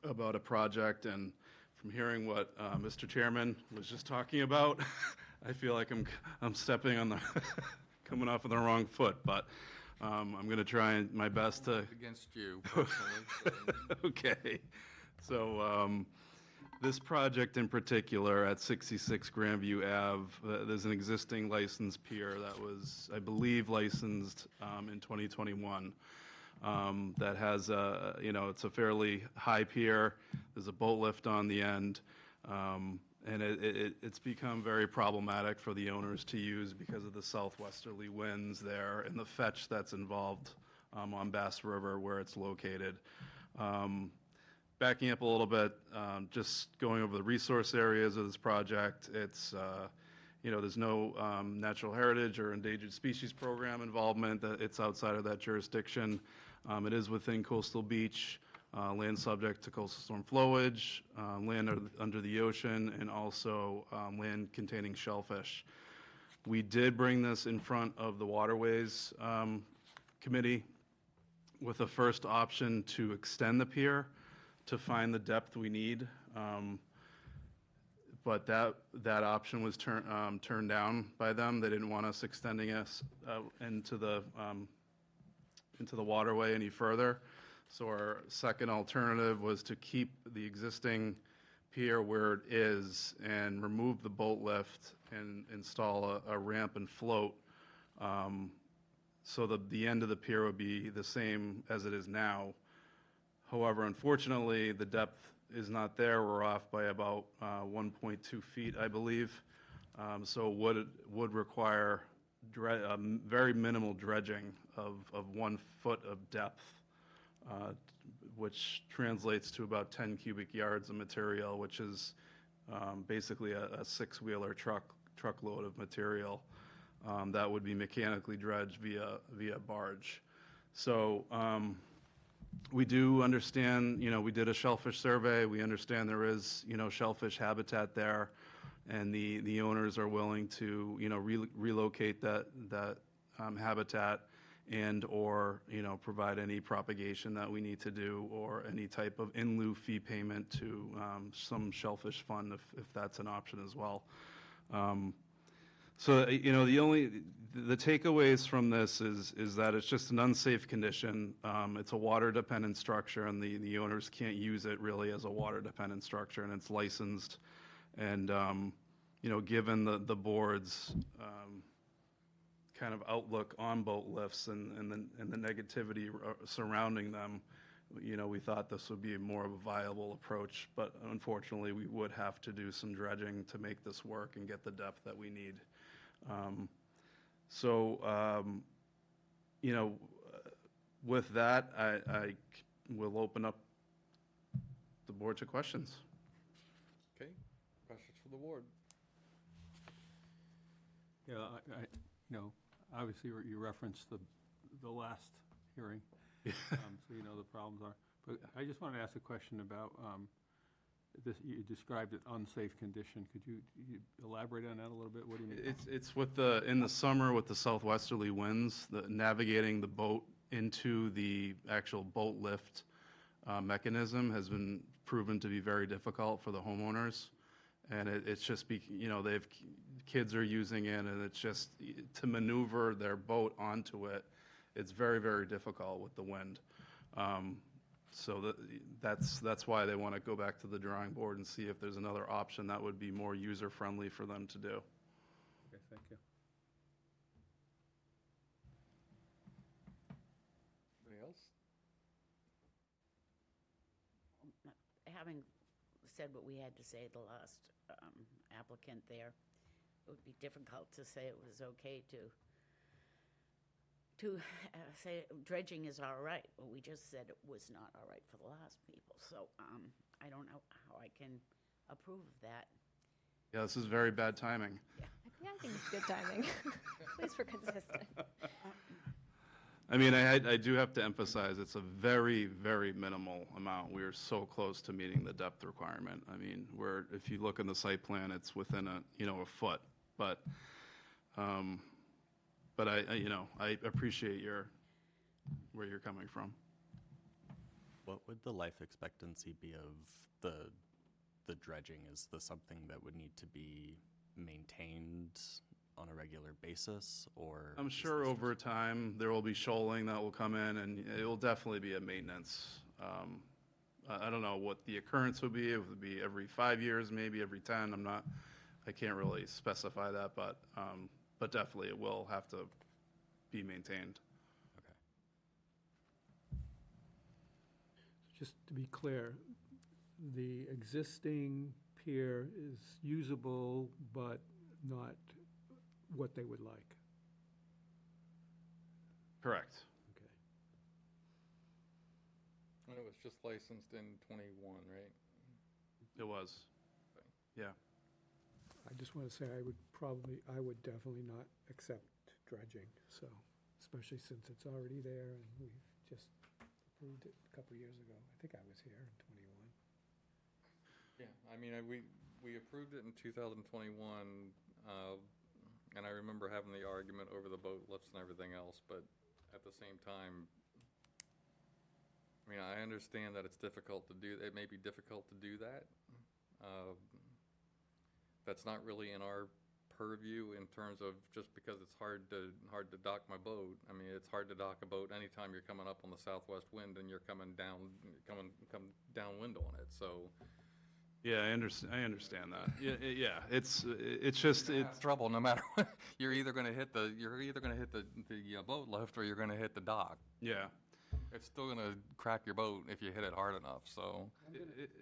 about a project, and from hearing what Mr. Chairman was just talking about, I feel like I'm stepping on the coming off of the wrong foot, but I'm going to try my best to. Against you personally. so- Okay, So this project in particular at 66 Grandview Ave, there's an existing licensed pier that was, I believe, licensed in 2021. That has a, it's a fairly high pier. There's a boat lift on the end. And it's become very problematic for the owners to use because of the southwesterly winds there and the fetch that's involved on Bass River where it's located. Backing up a little bit, just going over the resource areas of this project, it's, there's no natural heritage or endangered species program involvement. It's outside of that jurisdiction. It is within coastal beach, land subject to coastal storm flowage, land under the ocean, and also land containing shellfish. We did bring this in front of the Waterways Committee with a first option to extend the pier to find the depth we need. But that option was turned down by them. They didn't want us extending us into the waterway any further. So our second alternative was to keep the existing pier where it is and remove the boat lift and install a ramp and float. So the end of the pier would be the same as it is now. However, unfortunately, the depth is not there. We're off by about 1.2 feet, I believe. So would require very minimal dredging of 1 foot of depth, which translates to about 10 cubic yards of material, which is basically a six-wheeler truckload of material that would be mechanically dredged via barge. So we do understand, we did a shellfish survey. We understand there is, shellfish habitat there, and the owners are willing to, relocate that habitat and or, provide any propagation that we need to do or any type of in lieu fee payment to some shellfish fund if that's an option as well. So, the takeaways from this is that it's just an unsafe condition. It's a water-dependent structure, and the owners can't use it really as a water-dependent structure, and it's licensed. And, given the board's kind of outlook on boat lifts and the negativity surrounding them, we thought this would be more of a viable approach. But unfortunately, we would have to do some dredging to make this work and get the depth that we need. With that, I will open up the board to questions. Okay, questions for the board? Yeah, obviously you referenced the last hearing, so you know the problems are. But I just wanted to ask a question about this. You described it unsafe condition. Could you elaborate on that a little bit? What do you mean? It's in the summer with the southwesterly winds, navigating the boat into the actual boat lift mechanism has been proven to be very difficult for the homeowners. And it's just, kids are using it, and it's just, to maneuver their boat onto it, it's very, very difficult with the wind. So that's why they want to go back to the drawing board and see if there's another option that would be more user-friendly for them to do. Okay, thank you. Anybody else? Having said what we had to say, the last applicant there, it would be difficult to say it was okay to say dredging is all right. Well, we just said it was not all right for the last people. So I don't know how I can approve of that. Yeah, this is very bad timing. Yeah, I think it's good timing. Please for consistent. I mean, I do have to emphasize, it's a very, very minimal amount. We are so close to meeting the depth requirement. I mean, if you look in the site plan, it's within a foot. But I appreciate where you're coming from. What would the life expectancy be of the dredging? Is this something that would need to be maintained on a regular basis, or? I'm sure over time there will be shoaling that will come in, and it will definitely be a maintenance I don't know what the occurrence would be. It would be every 5 years, maybe every 10. I can't really specify that, but definitely it will have to be maintained. Just to be clear, the existing pier is usable, but not what they would like. Correct. Okay. And it was just licensed in '21, right? It was. Yeah. I just want to say I would definitely not accept dredging, so, especially since it's already there and we've just approved it a couple of years ago. I think I was here in '21. Yeah, I mean, we approved it in 2021, and I remember having the argument over the boat lifts and everything else, but at the same time, I mean, I understand that it's difficult to do, it may be difficult to do that. That's not really in our purview in terms of just because it's hard to dock my boat. I mean, it's hard to dock a boat anytime you're coming up on the southwest wind and you're come downwind on it, so. Yeah, I understand that. Yeah, it's just, It's trouble no matter what. You're either gonna hit the boat lift or you're gonna hit the dock. yeah. It's still gonna crack your boat if you hit it hard enough, so.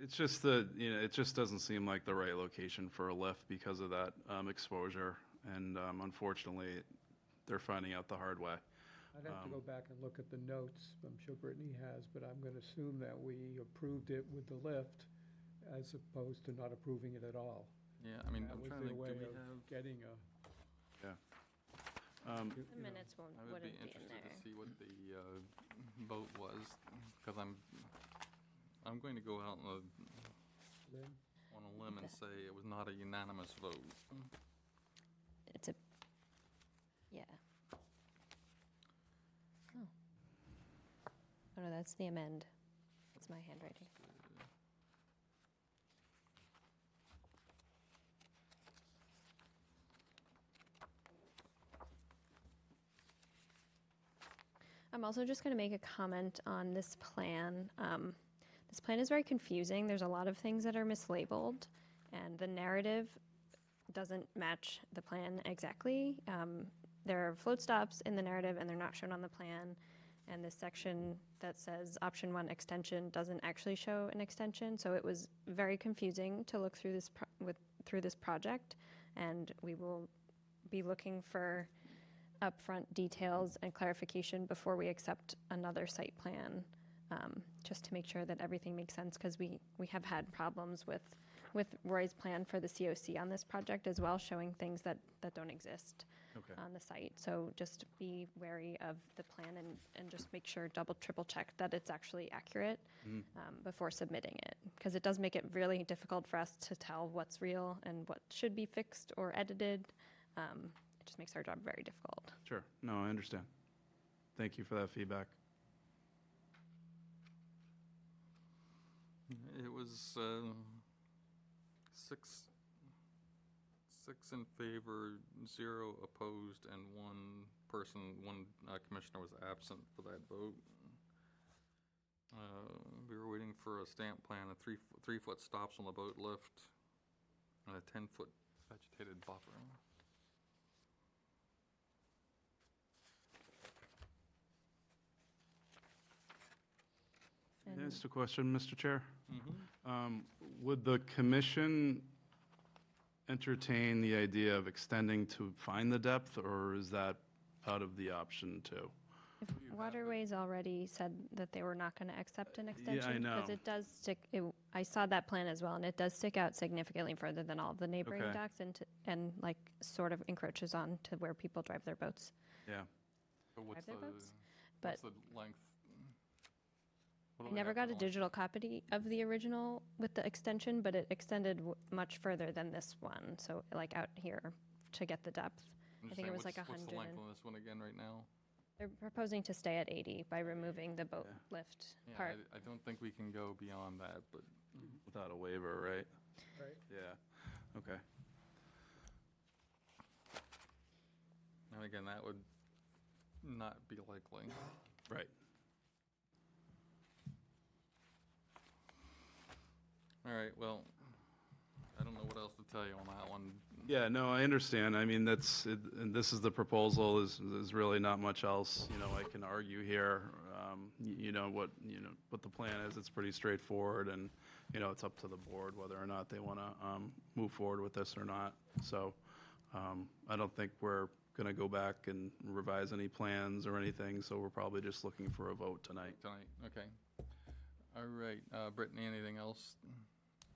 It's just that, it just doesn't seem like the right location for a lift because of that exposure. And unfortunately, they're finding out the hard way. I'd have to go back and look at the notes. I'm sure Brittany has, but I'm going to assume that we approved it with the lift as opposed to not approving it at all. Yeah, I mean, That I'm was trying to their think, way do we of have, getting a, The minutes I would be wouldn't be in interested there. to see what the boat was, because I'm going to go out on a limb and say it was not a unanimous vote. It's a, yeah. Oh. Oh, no, that's the amend. That's my handwriting. I'm also just going to make a comment on this plan. This plan is very confusing. There's a lot of things that are mislabeled, and the narrative doesn't match the plan exactly. There are float stops in the narrative, and they're not shown on the plan. And this section that says option 1 extension doesn't actually show an extension, so it was very confusing to look through this through this project. And we will be looking for upfront details and clarification before we accept another site plan, just to make sure that everything makes sense, because we have had problems with Roy's plan for the COC on this project as well, showing things that don't exist on the site. So just be wary of the plan and just make sure, double, triple check that it's actually accurate before submitting it, because it does make it really difficult for us to tell what's real and what should be fixed or edited. It just makes our job very difficult. Sure. No, I understand. Thank you for that feedback. It was six in favor, 0 opposed, and one commissioner was absent for that vote. We were waiting for a stamp plan, a 3-foot stops on the boat lift, and a 10-foot vegetated buffer. And Just a question, Mr. Chair. Would the commission entertain the idea of extending to find the depth, or is that out of the option too? if Waterways already said that they were not going to accept an extension. know. Because it does stick, I saw that plan as well, and it does stick out significantly further than all the neighboring Okay. docks and like sort of encroaches on to where people drive their boats. Yeah. So what's their the, boats, what's but- the length? What I do we never have got for a the length? digital copy of the original with the extension, but it extended much further than this one, so like out here to get the depth. I'm just think it saying, was like what's the 100 length and- on this one again right now? They're proposing to stay at 80 by removing the boat lift Yeah, part. I don't think we can go beyond that, but Without a waiver, right? right? Yeah. Okay. and again, that would not be likely. Right. All right, well, I don't know what else to tell you on that one. Yeah, no, I understand. I mean, and this is the proposal, is really not much else, I can argue here. What the plan is, it's pretty straightforward, and, it's up to the board whether or not they want to move forward with this or not. So I don't think we're going to go back and revise any plans or anything, so we're probably just looking for a vote tonight. Tonight, okay. All right, Brittany, anything else?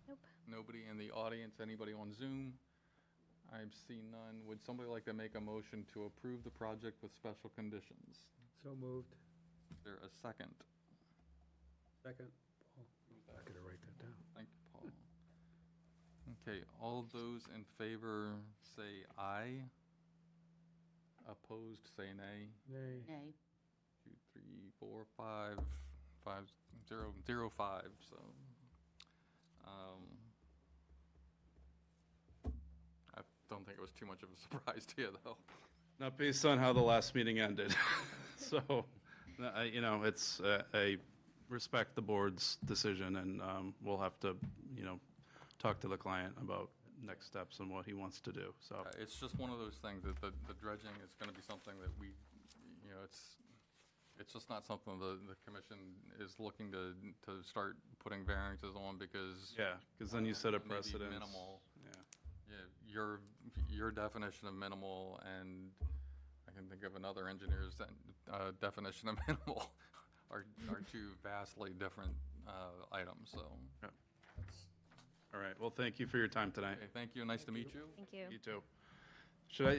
Nope. Nobody in the audience, anybody on Zoom? I've seen none. Would somebody like to make a motion to approve the project with special conditions? So moved. Is there a second? Second. Paul, I gotta write that down. Thank you, Paul. Okay, all those in favor say aye. Opposed, say nay. Nay. Nay. 2, 3, 4, 5, 5, 0, 0, 5, so. I don't think it was too much of a surprise to you, though. Not based on how the last meeting ended. So, I respect the board's decision, and we'll have to, talk to the client about next steps and what he wants to do, so. It's just one of those things that the dredging is gonna be something that we, it's just not something the commission is looking to start putting variances on because. Yeah, because then you set a it may be precedent. Minimal. Yeah. Yeah, your definition of minimal and I can think of another engineer's definition of minimal are two vastly different items, so. Yep. That's- All right, well, thank you for your time tonight. Okay, thank you, nice to meet you. Thank you. You too. Should I,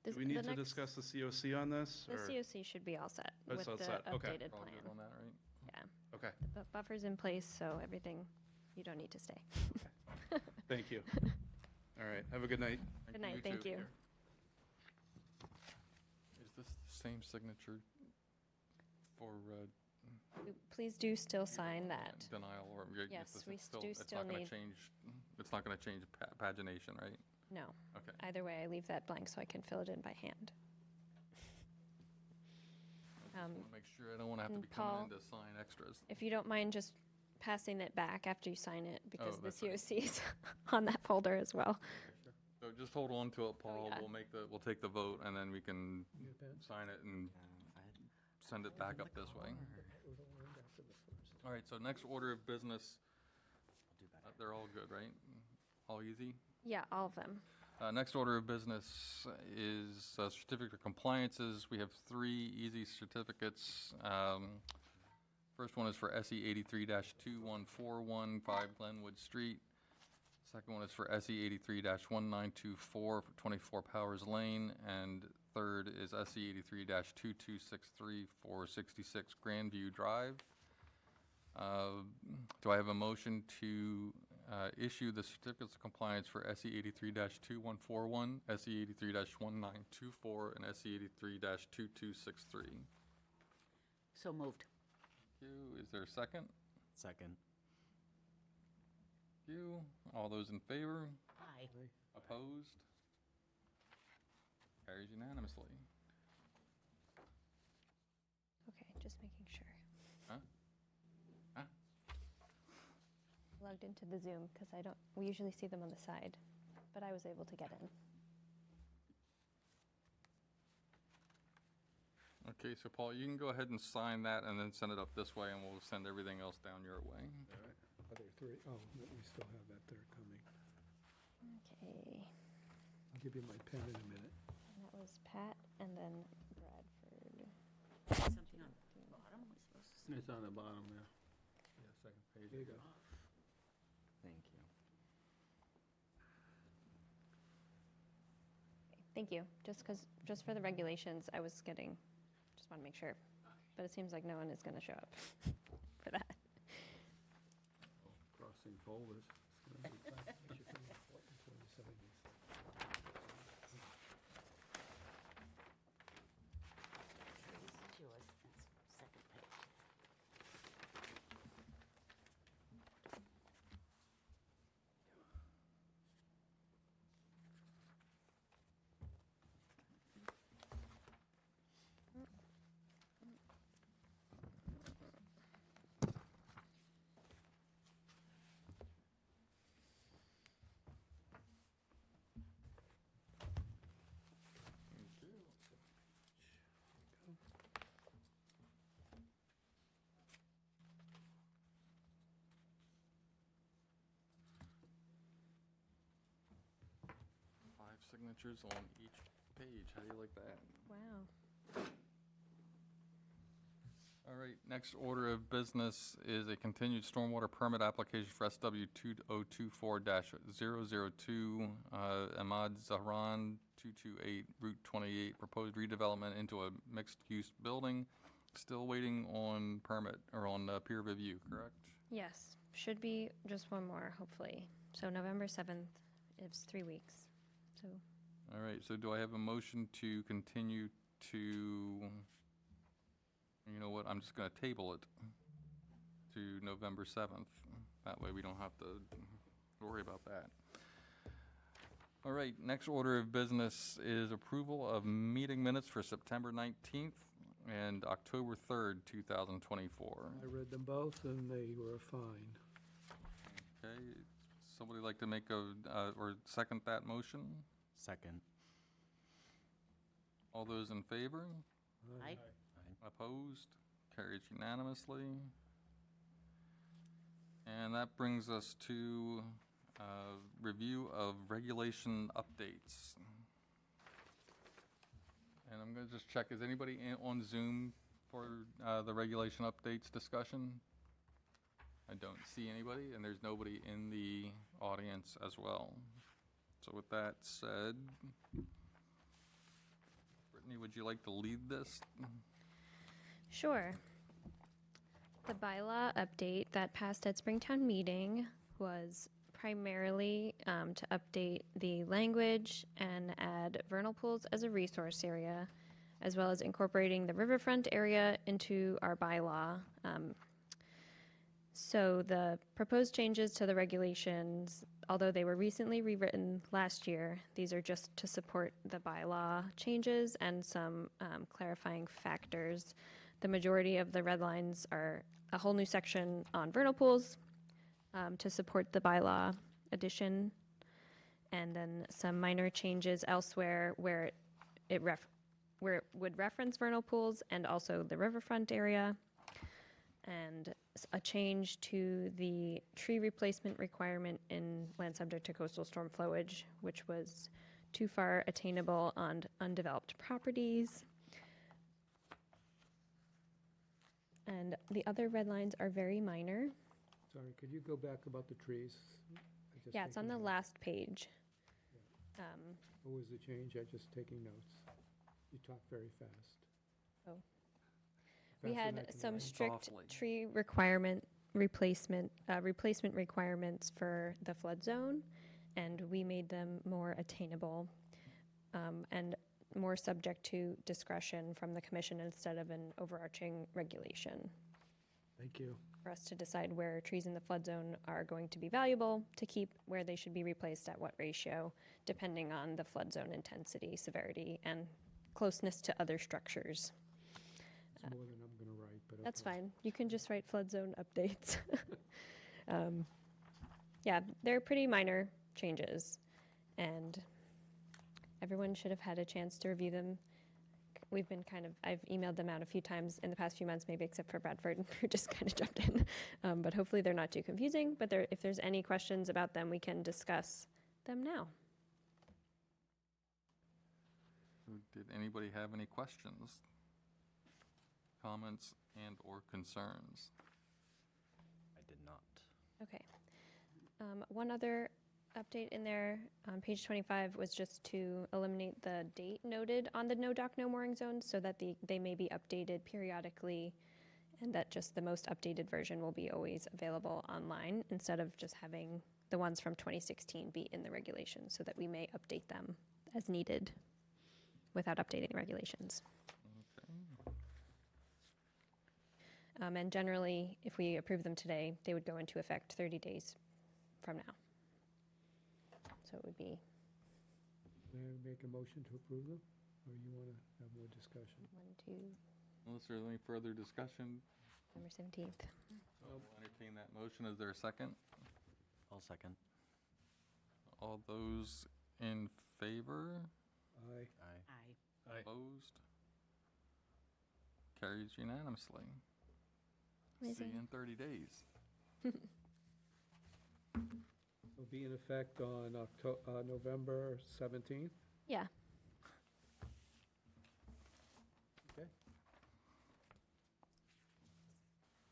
do we need The to next- discuss the COC on this? The or- COC should be all set Oh, with it's all the set. Okay. updated All plan. good on that, right? Yeah, Okay, the buffer's in place, so everything, you don't need to stay. thank you. All right, have a good night. Good night, thank too. you. Is this the same signature for Please do still sign that. denial or? Yes, this is we it's do it's still not gonna need- change. It's not going to change pagination, right? No, Okay. either way, I leave that blank so I can fill it in by hand. I want to make sure I don't want to have to and be coming Paul- in to sign extras. If you don't mind just passing it back after you sign it, because the that's right. COC is on that folder as well. So just hold on to it, Paul. yeah. We'll take the vote and then we can You got a pen? sign it and send it back up this way. All right, so next order of business, they're all good, right? All easy? Yeah, all of them. Next order of business is certificate of compliances. We have 3 easy certificates. First one is for SE 83-21415 Glenwood Street. Second one is for SE 83-1924 for 24 Powers Lane. And third is SE 83-2263 for 66 Grandview Drive. Do I have a motion to issue the certificates of compliance for SE 83-2141, SE 83-1924, and SE 83-2263? So moved. Thank you. Is there a second? Second. Thank you. All those in favor? Aye. Opposed? Carries unanimously. Okay, just making sure. Huh? Huh? Logged into the Zoom, because we usually see them on the side, but I was able to get in. Okay, so Paul, you can go ahead and sign that and then send it up this way, and we'll send everything else down your way. Other 3, oh, no, we still have that third coming. Okay, I'll give you my pen in a minute. and that was Pat, and then Bradford. Something on the bottom, we're supposed to. It's on the bottom there. Yeah, second page. There you go. Thank you. Thank you, just for the regulations, I was just want to make sure, but it seems like no one is going to show up for that. Crossing folders. It's gonna be tough. That's your thing, important before you sign this. This is yours. That's second page. signatures on each page. How do you like that? Wow. All right, next order of business is a continued stormwater permit application for SW 2024-002, Ahmad Zahran, 228 Route 28, proposed redevelopment into a mixed-use building. Still waiting on permit, or on peer review, correct? Yes, should be just one more, hopefully. So November 7th is 3 weeks. So All right, so do I have a motion to continue to, you know what, I'm just going to table it to November 7th. That way we don't have to worry about that. All right, next order of business is approval of meeting minutes for September 19th and October 3rd, 2024. I read them both, and they were fine. Okay, somebody like to make or second that motion? Second. All those in favor? Aye. Opposed? Carries unanimously. And that brings us to review of regulation updates. And I'm going to just check, is anybody on Zoom for the regulation updates discussion? I don't see anybody, and there's nobody in the audience as well. So with that said, Brittany, would you like to lead this? Sure. The bylaw update that passed at Springtown meeting was primarily to update the language and add vernal pools as a resource area, as well as incorporating the riverfront area into our bylaw. So the proposed changes to the regulations, although they were recently rewritten last year, these are just to support the bylaw changes and some clarifying factors. The majority of the red lines are a whole new section on vernal pools to support the bylaw addition, and then some minor changes elsewhere where it would reference vernal pools and also the riverfront area, and a change to the tree replacement requirement in land subject to coastal storm flowage, which was too far attainable on undeveloped properties. And the other red lines are very minor. Sorry, could you go back about the trees? I just Yeah, it's on taking the notes. last page. What was the change? I just taking notes. You talk very fast. Oh. We Faster than I had can some write. strict Softly. tree replacement requirements for the flood zone, and we made them more attainable and more subject to discretion from the commission instead of an overarching regulation Thank you. for us to decide where trees in the flood zone are going to be valuable to keep, where they should be replaced at what ratio, depending on the flood zone intensity, severity, and closeness to other structures. It's more than I'm going to write, but That's okay. fine. You can just write flood zone updates. Yeah, they're pretty minor changes, and everyone should have had a chance to review them. I've emailed them out a few times in the past few months, maybe except for Bradford, who just kind of jumped in. But hopefully they're not too confusing, but if there's any questions about them, we can discuss them now. So did anybody have any questions, comments, and/or concerns? I did not. Okay. One other update in there on page 25 was just to eliminate the date noted on the no dock, no mooring zones so that they may be updated periodically, and that just the most updated version will be always available online instead of just having the ones from 2016 be in the regulations, so that we may update them as needed without updating the regulations. Okay. And generally, if we approve them today, they would go into effect 30 days from now. So it would be May I make a motion to approve them, or you want to have more discussion? 1, 2, Unless there's any further discussion, November 17th. I'll entertain that motion. Is there a second? I'll second. All those in favor? Aye. Aye. Aye. Opposed? Carries unanimously. See Amazing. you in 30 days. Will be in effect on November 17th. Yeah. Okay.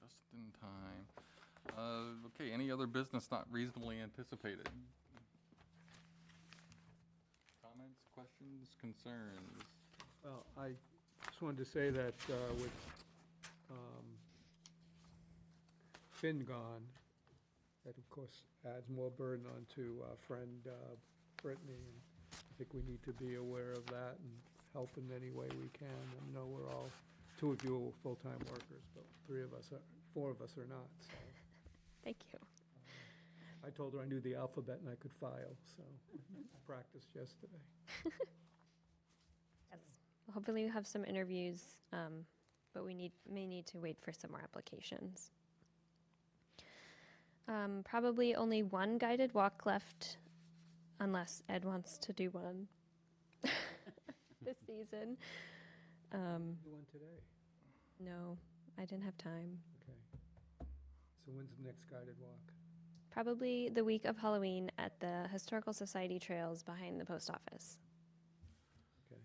Just in time. Okay, any other business not reasonably anticipated? Comments, questions, concerns? Well, I just wanted to say that with Finn gone, that of course adds more burden onto our friend Brittany. And I think we need to be aware of that and help in any way we can. I know we're all, two of you are full-time workers, but four of us are not, so. Thank you. I told her I knew the alphabet and I could file, so I practiced yesterday. Yes. Hopefully we have some interviews, but we may need to wait for some more applications. Probably only one guided walk left, unless Ed wants to do one this season. Do one today. No, I didn't have time. Okay. So when's the next guided walk? Probably the week of Halloween at the Historical Society trails behind the post office. Okay.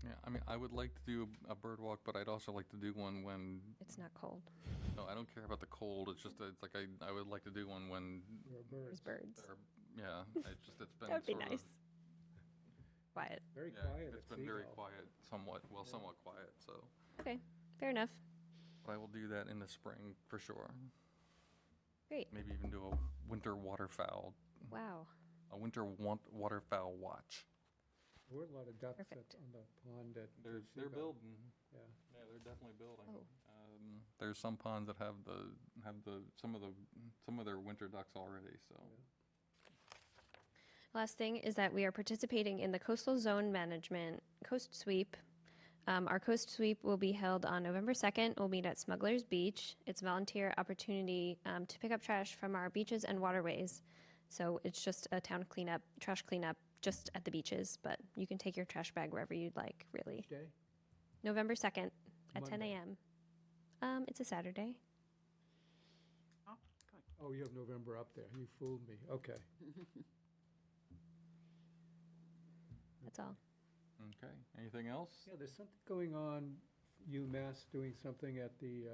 Yeah, I mean, I would like to do a bird walk, but I'd also like to do one when, It's not cold. no, I don't care about the cold, it's just that it's like I would like to do one when, There are There's birds. birds. yeah, it's just, it's been That would be sort of- nice. Quiet. Very Yeah, quiet it's at been very Seagull. quiet, somewhat quiet, so. Okay, fair enough. But I will do that in the spring for sure. Great. Maybe even do a winter waterfowl, Wow. a winter waterfowl watch. There were a lot of ducks Perfect. on the pond at They're Seagull. building. Yeah. Yeah, they're definitely building. Oh. There's some ponds that have some of their winter ducks already, so. Last thing is that we are participating in the Coastal Zone Management Coast Sweep. Our Coast Sweep will be held on November 2nd. We'll meet at Smuggler's Beach. It's a volunteer opportunity to pick up trash from our beaches and waterways. So it's just a town cleanup, trash cleanup, just at the beaches, but you can take your trash bag wherever you'd like, really. Which day? November 2nd at 10 Monday. a.m. It's a Saturday. Oh, good. Oh, you have November up there. You fooled me. Okay. That's all. Okay, anything else? Yeah, there's something going on, UMass doing something at the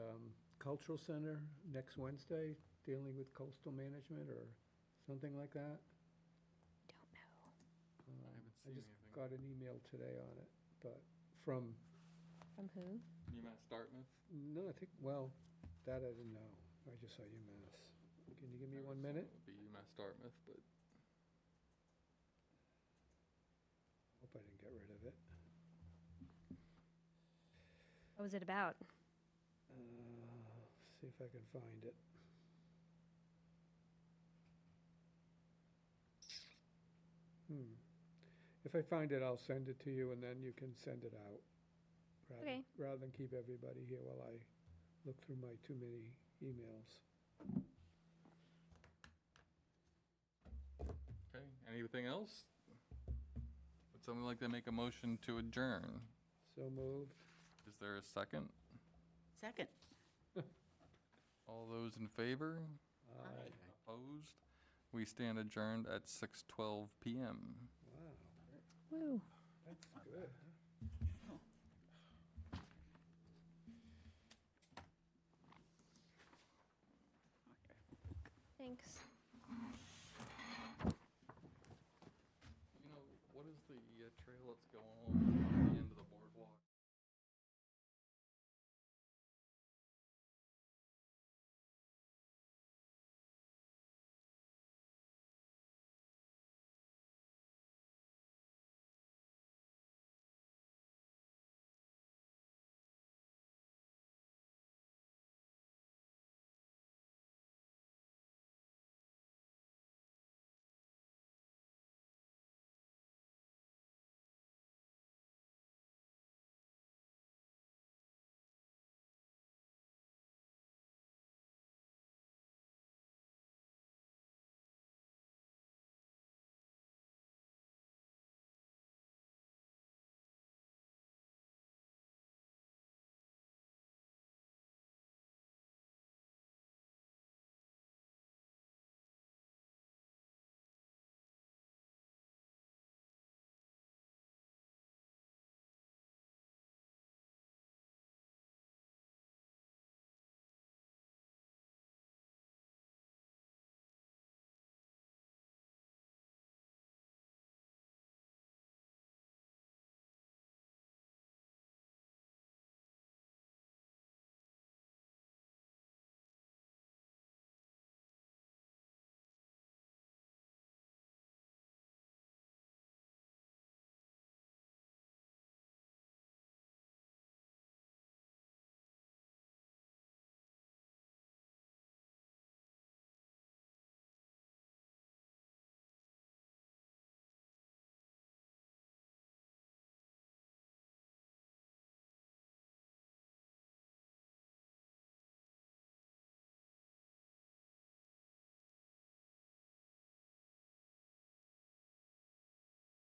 Cultural Center next Wednesday, dealing with coastal management or something like that. Don't know. I haven't I seen just anything. got an email today on it, but from, From who? UMass Dartmouth? no, I think, well, that I didn't know. I just saw UMass. Can you give me 1 minute? It would be UMass Dartmouth, but Hope I didn't get rid of it. What was it about? See if I can find it. If I find it, I'll send it to you, and then you can send it out. Okay. Rather than keep everybody here while I look through my too many emails. okay, anything else? Would someone like to make a motion to adjourn? So moved. Is there a second? Second. All those in favor? Aye. Opposed? We stand adjourned at 6:12 PM. Wow, Woo. that's good. Thanks.